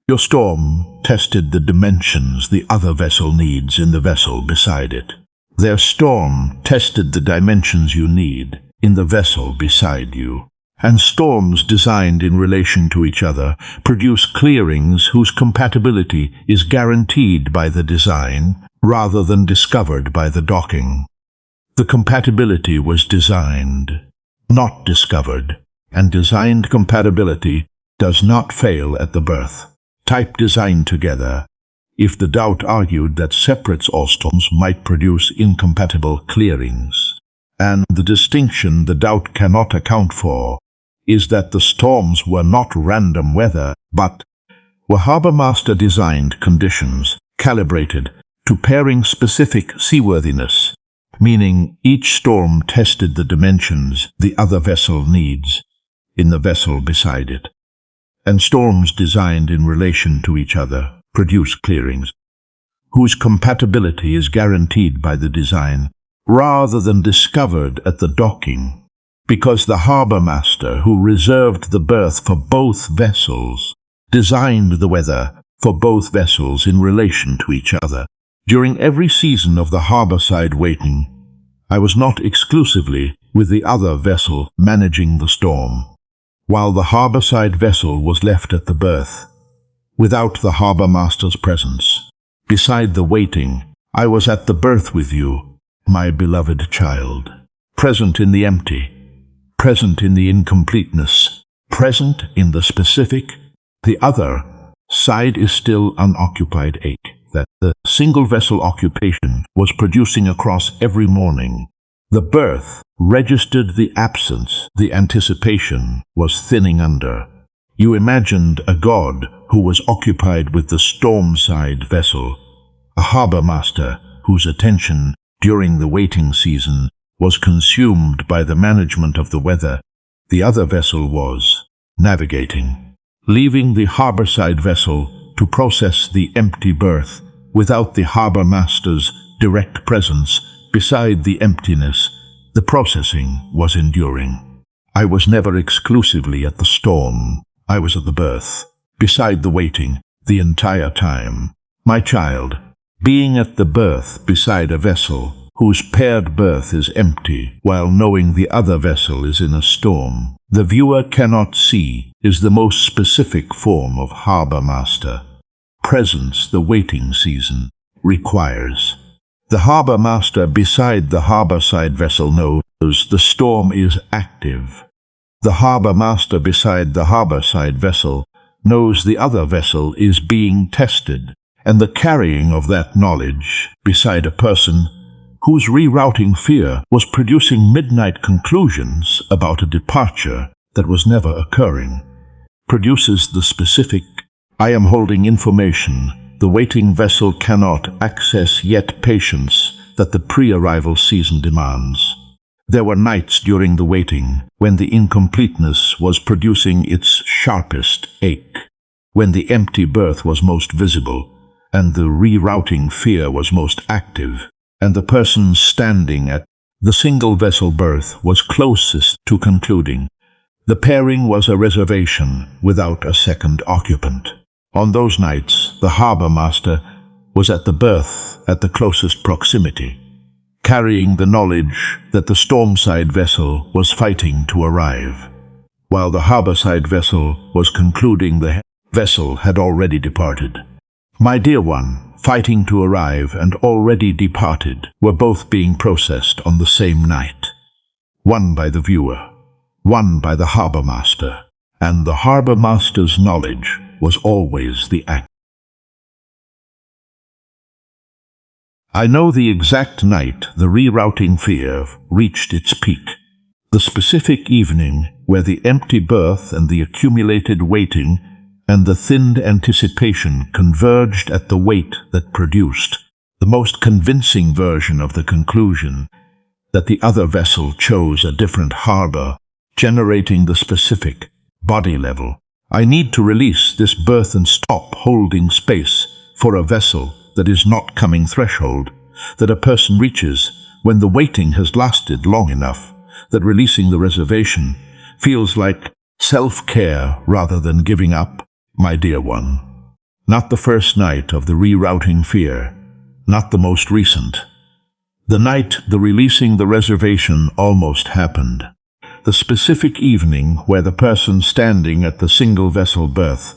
Your storm tested the dimensions the other vessel needs in the vessel beside it. Their storm tested the dimensions you need in the vessel beside you. And storms designed in relation to each other produce clearings whose compatibility is guaranteed by the design rather than discovered by the docking. The compatibility was designed, not discovered, and designed compatibility does not fail at the berth. Type designed together. If the doubt argued that separate storms might produce incompatible clearings, and the distinction the doubt cannot account for is that the storms were not random weather, but were harbor master designed conditions calibrated to pairing specific seaworthiness, meaning each storm tested the dimensions the other vessel needs in the vessel beside it. And storms designed in relation to each other produce clearings whose compatibility is guaranteed by the design rather than discovered at the docking, because the harbor master who reserved the berth for both vessels designed the weather for both vessels in relation to each other. During every season of the harborside waiting, I was not exclusively with the other vessel managing the storm, while the harborside vessel was left at the berth, without the harbor master's presence. Beside the waiting, I was at the berth with you, my beloved child, present in the empty, present in the incompleteness, present in the specific. The other side is still unoccupied ache that the single vessel occupation was producing across every morning. The berth registered the absence the anticipation was thinning under. You imagined a god who was occupied with the storm-side vessel, a harbor master whose attention during the waiting season was consumed by the management of the weather. The other vessel was navigating, leaving the harborside vessel to process the empty berth without the harbor master's direct presence beside the emptiness. The processing was enduring. I was never exclusively at the storm. I was at the berth, beside the waiting, the entire time. My child, being at the berth beside a vessel whose paired berth is empty, while knowing the other vessel is in a storm, the viewer cannot see, is the most specific form of harbor master presence the waiting season requires. The harbor master beside the harborside vessel knows the storm is active. The harbor master beside the harborside vessel knows the other vessel is being tested, and the carrying of that knowledge beside a person whose rerouting fear was producing midnight conclusions about a departure that was never occurring, produces the specific, I am holding information the waiting vessel cannot access yet patience that the pre-arrival season demands. There were nights during the waiting when the incompleteness was producing its sharpest ache, when the empty berth was most visible, and the rerouting fear was most active, and the person standing at the single vessel berth was closest to concluding. The pairing was a reservation without a second occupant. On those nights, the harbor master was at the berth at the closest proximity, carrying the knowledge that the stormside vessel was fighting to arrive, while the harborside vessel was concluding the vessel had already departed. My dear one, fighting to arrive and already departed were both being processed on the same night, one by the viewer, one by the harbor master, and the harbor master's knowledge was always the act. I know the exact night the rerouting fear reached its peak, the specific evening where the empty berth and the accumulated waiting and the thinned anticipation converged at the weight that produced the most convincing version of the conclusion that the other vessel chose a different harbor, generating the specific body level. I need to release this berth and stop holding space for a vessel that is not coming threshold, that a person reaches when the waiting has lasted long enough, that releasing the reservation feels like self-care rather than giving up. My dear one, not the first night of the rerouting fear, not the most recent. The night the releasing the reservation almost happened. The specific evening where the person standing at the single vessel berth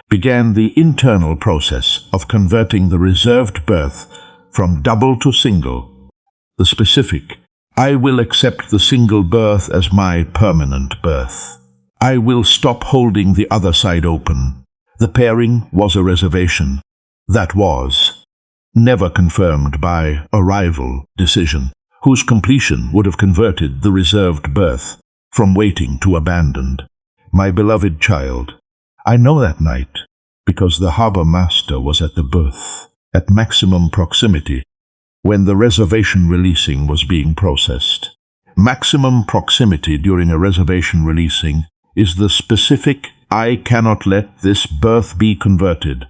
began the internal process of converting the reserved berth from double to single. The specific, I will accept the single berth as my permanent berth. I will stop holding the other side open. The pairing was a reservation that was never confirmed by arrival decision, whose completion would have converted the reserved berth from waiting to abandoned. My beloved child, I know that night because the harbor master was at the berth at maximum proximity when the reservation releasing was being processed. Maximum proximity during a reservation releasing is the specific, I cannot let this berth be converted.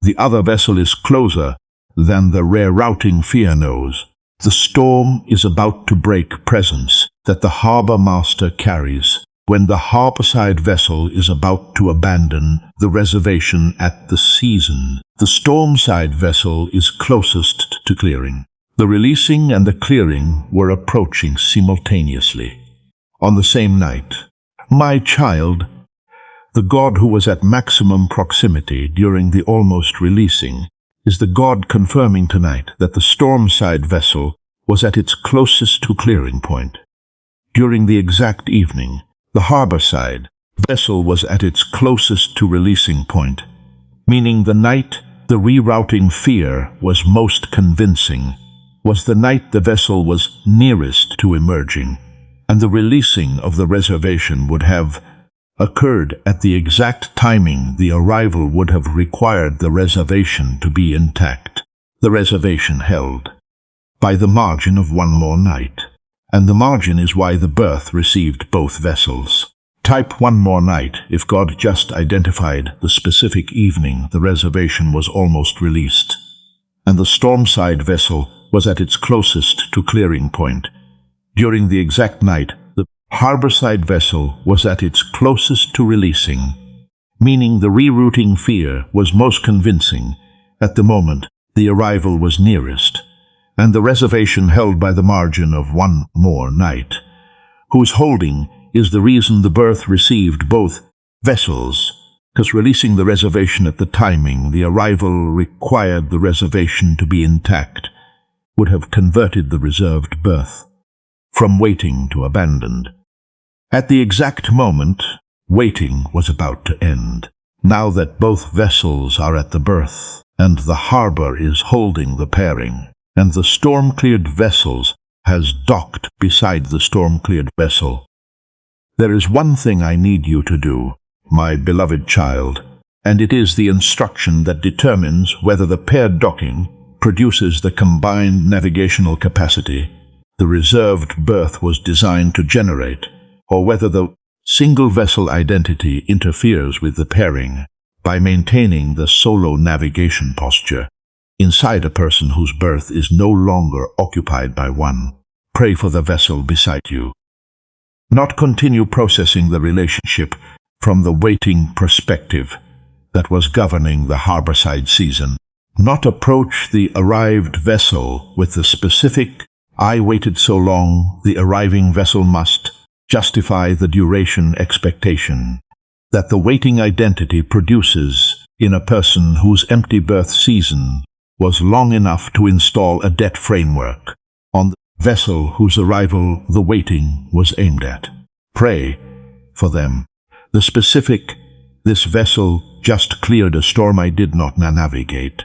The other vessel is closer than the rerouting fear knows. The storm is about to break presence that the harbor master carries when the harborside vessel is about to abandon the reservation at the season. The stormside vessel is closest to clearing. The releasing and the clearing were approaching simultaneously. On the same night, my child, the God who was at maximum proximity during the almost releasing, is the God confirming tonight that the stormside vessel was at its closest to clearing point. During the exact evening, the harborside vessel was at its closest to releasing point, meaning the night the rerouting fear was most convincing was the night the vessel was nearest to emerging, and the releasing of the reservation would have occurred at the exact timing the arrival would have required the reservation to be intact. The reservation held by the margin of one more night, and the margin is why the berth received both vessels. Type one more night if God just identified the specific evening the reservation was almost released, and the storm-side vessel was at its closest to clearing point. During the exact night, the harbor-side vessel was at its closest to releasing, meaning the rerouting fear was most convincing. At the moment, the arrival was nearest, and the reservation held by the margin of one more night, whose holding is the reason the berth received both vessels, because releasing the reservation at the timing the arrival required the reservation to be intact would have converted the reserved berth from waiting to abandoned. At the exact moment, waiting was about to end. Now that both vessels are at the berth, and the harbor is holding the pairing, and the storm-cleared vessels has docked beside the storm-cleared vessel, there is one thing I need you to do, my beloved child, and it is the instruction that determines whether the paired docking produces the combined navigational capacity the reserved berth was designed to generate, or whether the single vessel identity interferes with the pairing by maintaining the solo navigation posture inside a person whose berth is no longer occupied by one. Pray for the vessel beside you. Not continue processing the relationship from the waiting perspective that was governing the harborside season. Not approach the arrived vessel with the specific, "I waited so long, the arriving vessel must," justify the duration expectation that the waiting identity produces in a person whose empty berth season was long enough to install a debt framework on the vessel whose arrival the waiting was aimed at. Pray for them. The specific, "This vessel just cleared a storm I did not navigate.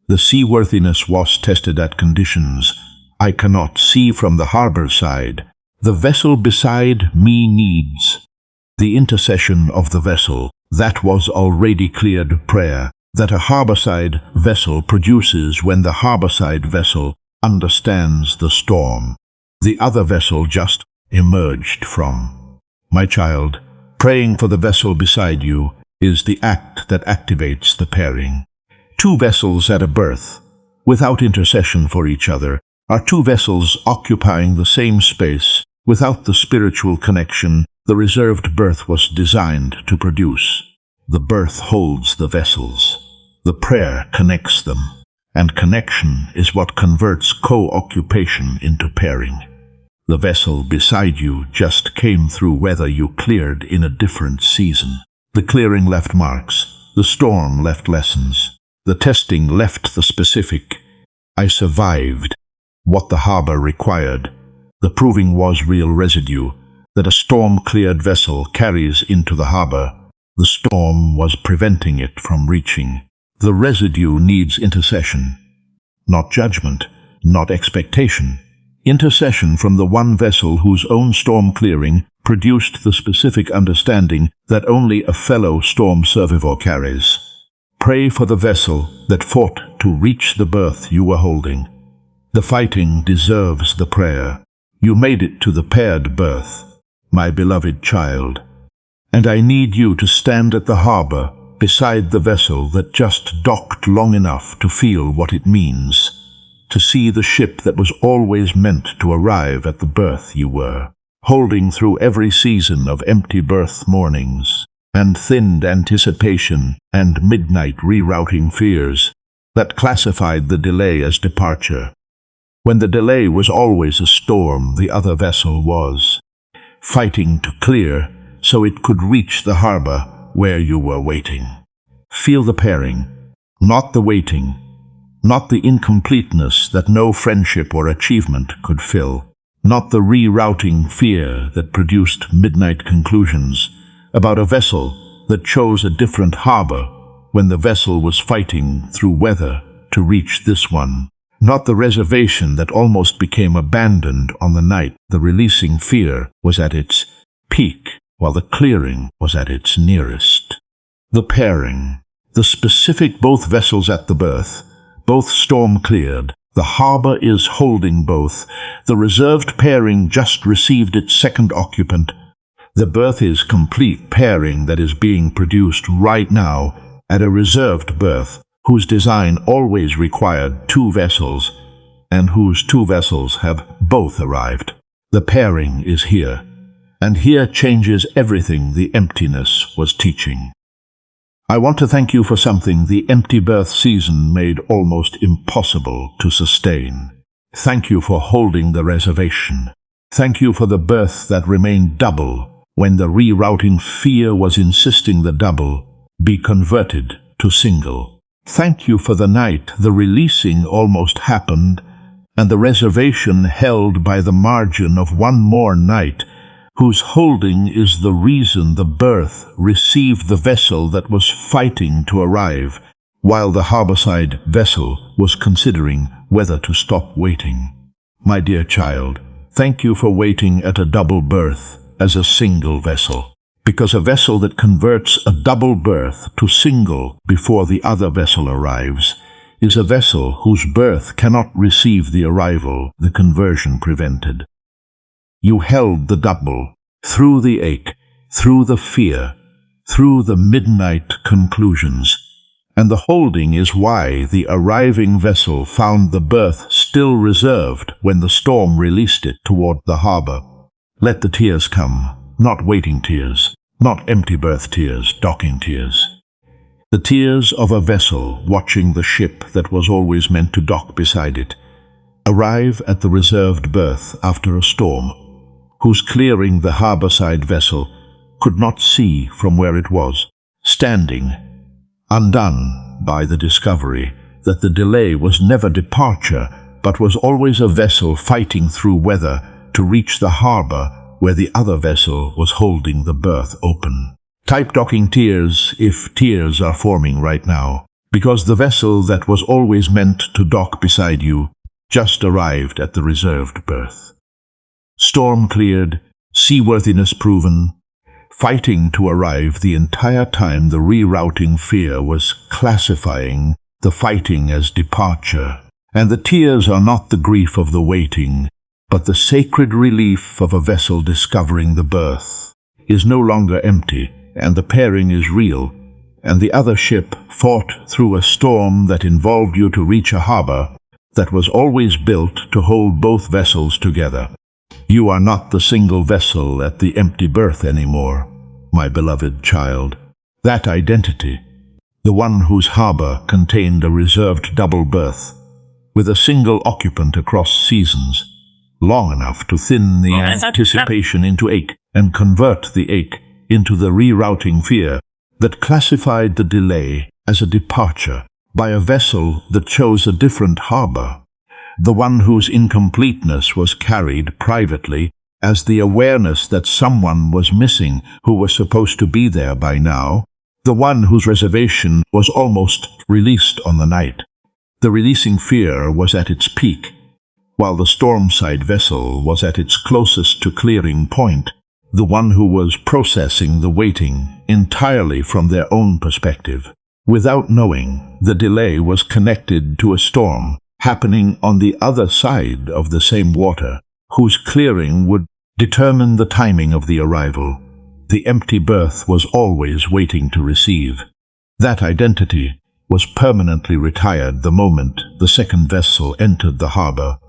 The seaworthiness was tested at conditions I cannot see from the harbor side. The vessel beside me needs the intercession of the vessel that was already cleared." Prayer that a harborside vessel produces when the harborside vessel understands the storm the other vessel just emerged from. My child, praying for the vessel beside you is the act that activates the pairing. Two vessels at a berth, without intercession for each other, are two vessels occupying the same space without the spiritual connection the reserved berth was designed to produce. The berth holds the vessels. The prayer connects them, and connection is what converts co-occupation into pairing. The vessel beside you just came through weather you cleared in a different season. The clearing left marks. The storm left lessons. The testing left the specific. I survived what the harbor required. The proving was real residue that a storm-cleared vessel carries into the harbor. The storm was preventing it from reaching. The residue needs intercession, not judgment, not expectation. Intercession from the one vessel whose own storm clearing produced the specific understanding that only a fellow storm survivor carries. Pray for the vessel that fought to reach the berth you were holding. The fighting deserves the prayer. You made it to the paired berth, my beloved child, and I need you to stand at the harbor beside the vessel that just docked long enough to feel what it means, to see the ship that was always meant to arrive at the berth you were, holding through every season of empty berth mornings, and thinned anticipation and midnight rerouting fears that classified the delay as departure, when the delay was always a storm the other vessel was fighting to clear so it could reach the harbor where you were waiting. Feel the pairing, not the waiting, not the incompleteness that no friendship or achievement could fill, not the rerouting fear that produced midnight conclusions about a vessel that chose a different harbor when the vessel was fighting through weather to reach this one, not the reservation that almost became abandoned on the night the releasing fear was at its peak while the clearing was at its nearest. The pairing, the specific both vessels at the berth, both storm-cleared, the harbor is holding both, the reserved pairing just received its second occupant, The berth is complete pairing that is being produced right now at a reserved berth, whose design always required 2 vessels, and whose 2 vessels have both arrived. The pairing is here, and here changes everything the emptiness was teaching. I want to thank you for something the empty berth season made almost impossible to sustain. Thank you for holding the reservation. Thank you for the berth that remained double when the rerouting fear was insisting the double be converted to single. Thank you for the night the releasing almost happened, and the reservation held by the margin of one more night, whose holding is the reason the berth received the vessel that was fighting to arrive, while the harborside vessel was considering whether to stop waiting. My dear child, thank you for waiting at a double berth as a single vessel, because a vessel that converts a double berth to single before the other vessel arrives is a vessel whose berth cannot receive the arrival the conversion prevented. You held the double through the ache, through the fear, through the midnight conclusions, and the holding is why the arriving vessel found the berth still reserved when the storm released it toward the harbor. Let the tears come, not waiting tears, not empty berth tears, docking tears. The tears of a vessel watching the ship that was always meant to dock beside it arrive at the reserved berth after a storm, whose clearing the harborside vessel could not see from where it was, standing, undone by the discovery that the delay was never departure, but was always a vessel fighting through weather to reach the harbor where the other vessel was holding the berth open. Type docking tears if tears are forming right now, because the vessel that was always meant to dock beside you just arrived at the reserved berth. Storm cleared, seaworthiness proven, fighting to arrive the entire time the rerouting fear was classifying the fighting as departure. And the tears are not the grief of the waiting, but the sacred relief of a vessel discovering the berth is no longer empty, and the pairing is real, and the other ship fought through a storm that involved you to reach a harbor that was always built to hold both vessels together. You are not the single vessel at the empty berth anymore, my beloved child. That identity, the one whose harbor contained a reserved double berth, with a single occupant across seasons, long enough to thin the anticipation into ache and convert the ache into the rerouting fear that classified the delay as a departure by a vessel that chose a different harbor, the one whose incompleteness was carried privately as the awareness that someone was missing who was supposed to be there by now, the one whose reservation was almost released on the night. The releasing fear was at its peak, while the storm-side vessel was at its closest to clearing point, the one who was processing the waiting entirely from their own perspective. Without knowing, the delay was connected to a storm happening on the other side of the same water, whose clearing would determine the timing of the arrival. The empty berth was always waiting to receive. That identity was permanently retired the moment the second vessel entered the harbor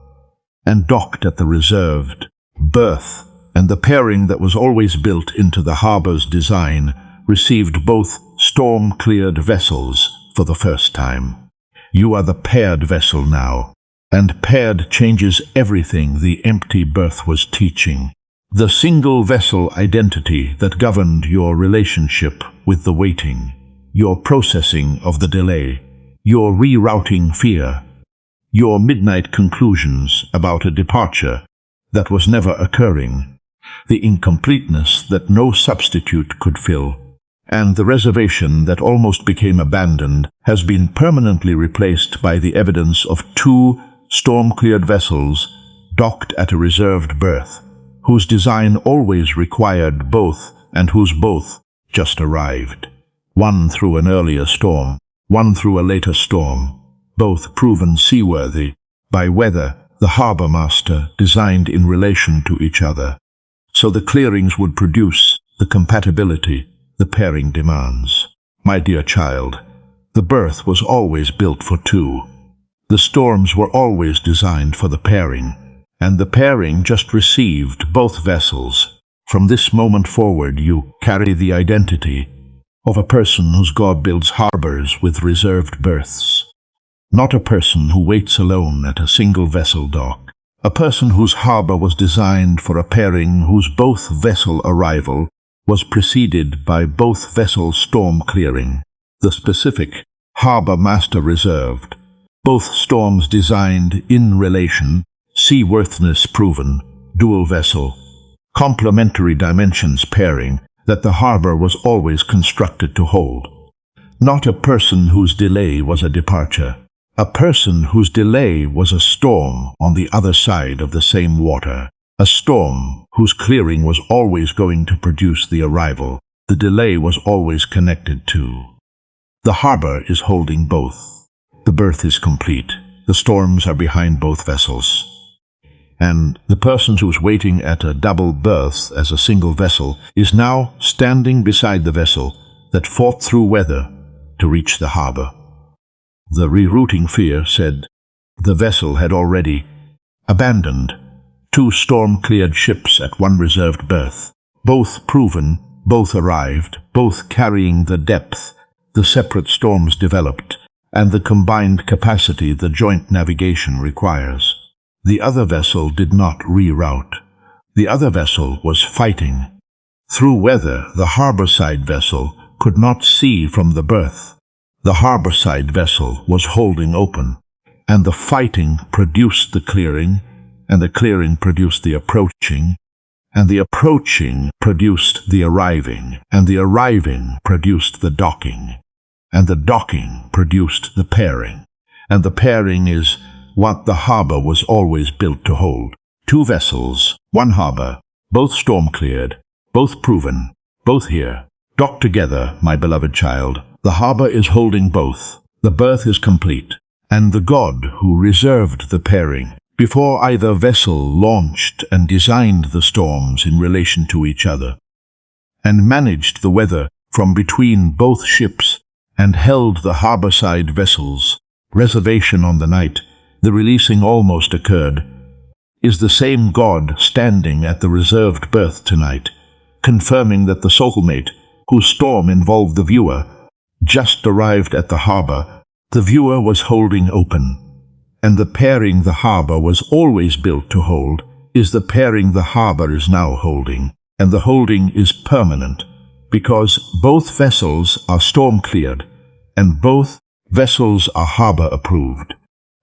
and docked at the reserved berth, and the pairing that was always built into the harbor's design received both storm-cleared vessels for the first time. You are the paired vessel now, and paired changes everything the empty berth was teaching. The single vessel identity that governed your relationship with the waiting, your processing of the delay, your rerouting fear, your midnight conclusions about a departure that was never occurring, the incompleteness that no substitute could fill, and the reservation that almost became abandoned has been permanently replaced by the evidence of 2 storm-cleared vessels docked at a reserved berth, whose design always required both and whose both just arrived. One through an earlier storm, one through a later storm, both proven seaworthy by weather the harbor master designed in relation to each other, so the clearings would produce the compatibility the pairing demands. My dear child, the berth was always built for two. The storms were always designed for the pairing, and the pairing just received both vessels. From this moment forward, you carry the identity of a person whose God builds harbors with reserved berths. Not a person who waits alone at a single vessel dock. A person whose harbor was designed for a pairing whose both vessel arrival was preceded by both vessel storm clearing. The specific harbor master reserved. Both storms designed in relation, seaworthiness proven, dual vessel, complementary dimensions pairing that the harbor was always constructed to hold. Not a person whose delay was a departure. A person whose delay was a storm on the other side of the same water. A storm whose clearing was always going to produce the arrival. The delay was always connected to. The harbor is holding both. The berth is complete. The storms are behind both vessels. And the person who's waiting at a double berth as a single vessel is now standing beside the vessel that fought through weather to reach the harbor. The rerouting fear said the vessel had already abandoned two storm-cleared ships at one reserved berth, both proven, both arrived, both carrying the depth the separate storms developed and the combined capacity the joint navigation requires. The other vessel did not reroute. The other vessel was fighting. Through weather, the harborside vessel could not see from the berth. The harborside vessel was holding open, and the fighting produced the clearing, and the clearing produced the approaching, and the approaching produced the arriving, and the arriving produced the docking, and the docking produced the pairing, and the pairing is what the harbor was always built to hold. Two vessels, one harbor, both storm-cleared, both proven, both here. Docked together, my beloved child. The harbor is holding both. The berth is complete. And the God who reserved the pairing before either vessel launched and designed the storms in relation to each other, and managed the weather from between both ships, and held the harborside vessels, reservation on the night, the releasing almost occurred, is the same God standing at the reserved berth tonight, confirming that the Soulmate, whose storm involved the viewer, just arrived at the harbor. The viewer was holding open, and the pairing the harbor was always built to hold is the pairing the harbor is now holding, and the holding is permanent, because both vessels are storm-cleared, and both vessels are harbor-approved,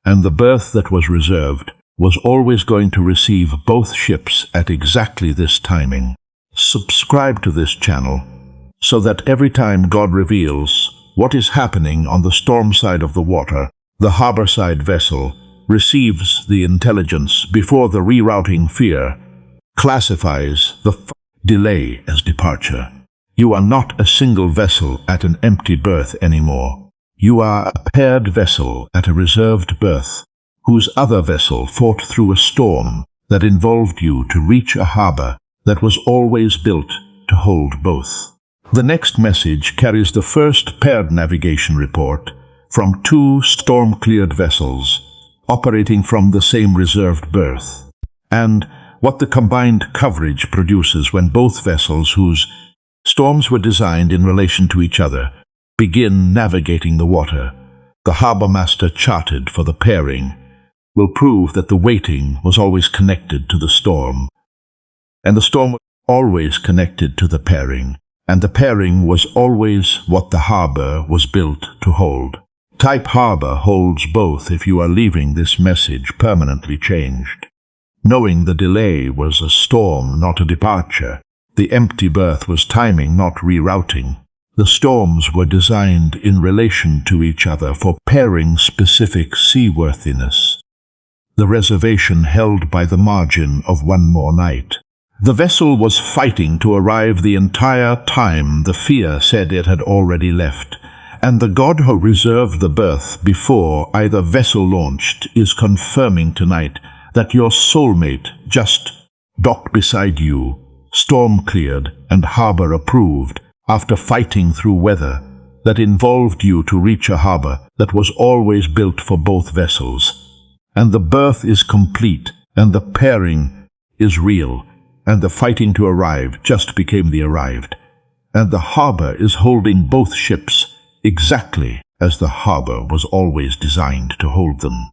and the berth that was reserved was always going to receive both ships at exactly this timing. Subscribe to this channel so that every time God reveals what is happening on the storm side of the water, the harborside vessel receives the intelligence before the rerouting fear classifies the delay as departure. You are not a single vessel at an empty berth anymore. You are a paired vessel at a reserved berth, whose other vessel fought through a storm that involved you to reach a harbor that was always built to hold both. The next message carries the first paired navigation report from two storm-cleared vessels operating from the same reserved berth, and what the combined coverage produces when both vessels whose storms were designed in relation to each other begin navigating the water. The harbor master charted for the pairing will prove that the waiting was always connected to the storm, and the storm was always connected to the pairing, and the pairing was always what the harbor was built to hold. Type harbor holds both if you are leaving this message permanently changed. Knowing the delay was a storm, not a departure. The empty berth was timing, not rerouting. The storms were designed in relation to each other for pairing-specific seaworthiness. The reservation held by the margin of one more night. The vessel was fighting to arrive the entire time the fear said it had already left, and the God who reserved the berth before either vessel launched is confirming tonight that your soulmate just docked beside you, storm cleared and harbor approved, after fighting through weather that involved you to reach a harbor that was always built for both vessels. And the berth is complete, and the pairing is real, and the fighting to arrive just became the arrived. And the harbor is holding both ships exactly as the harbor was always designed to hold them.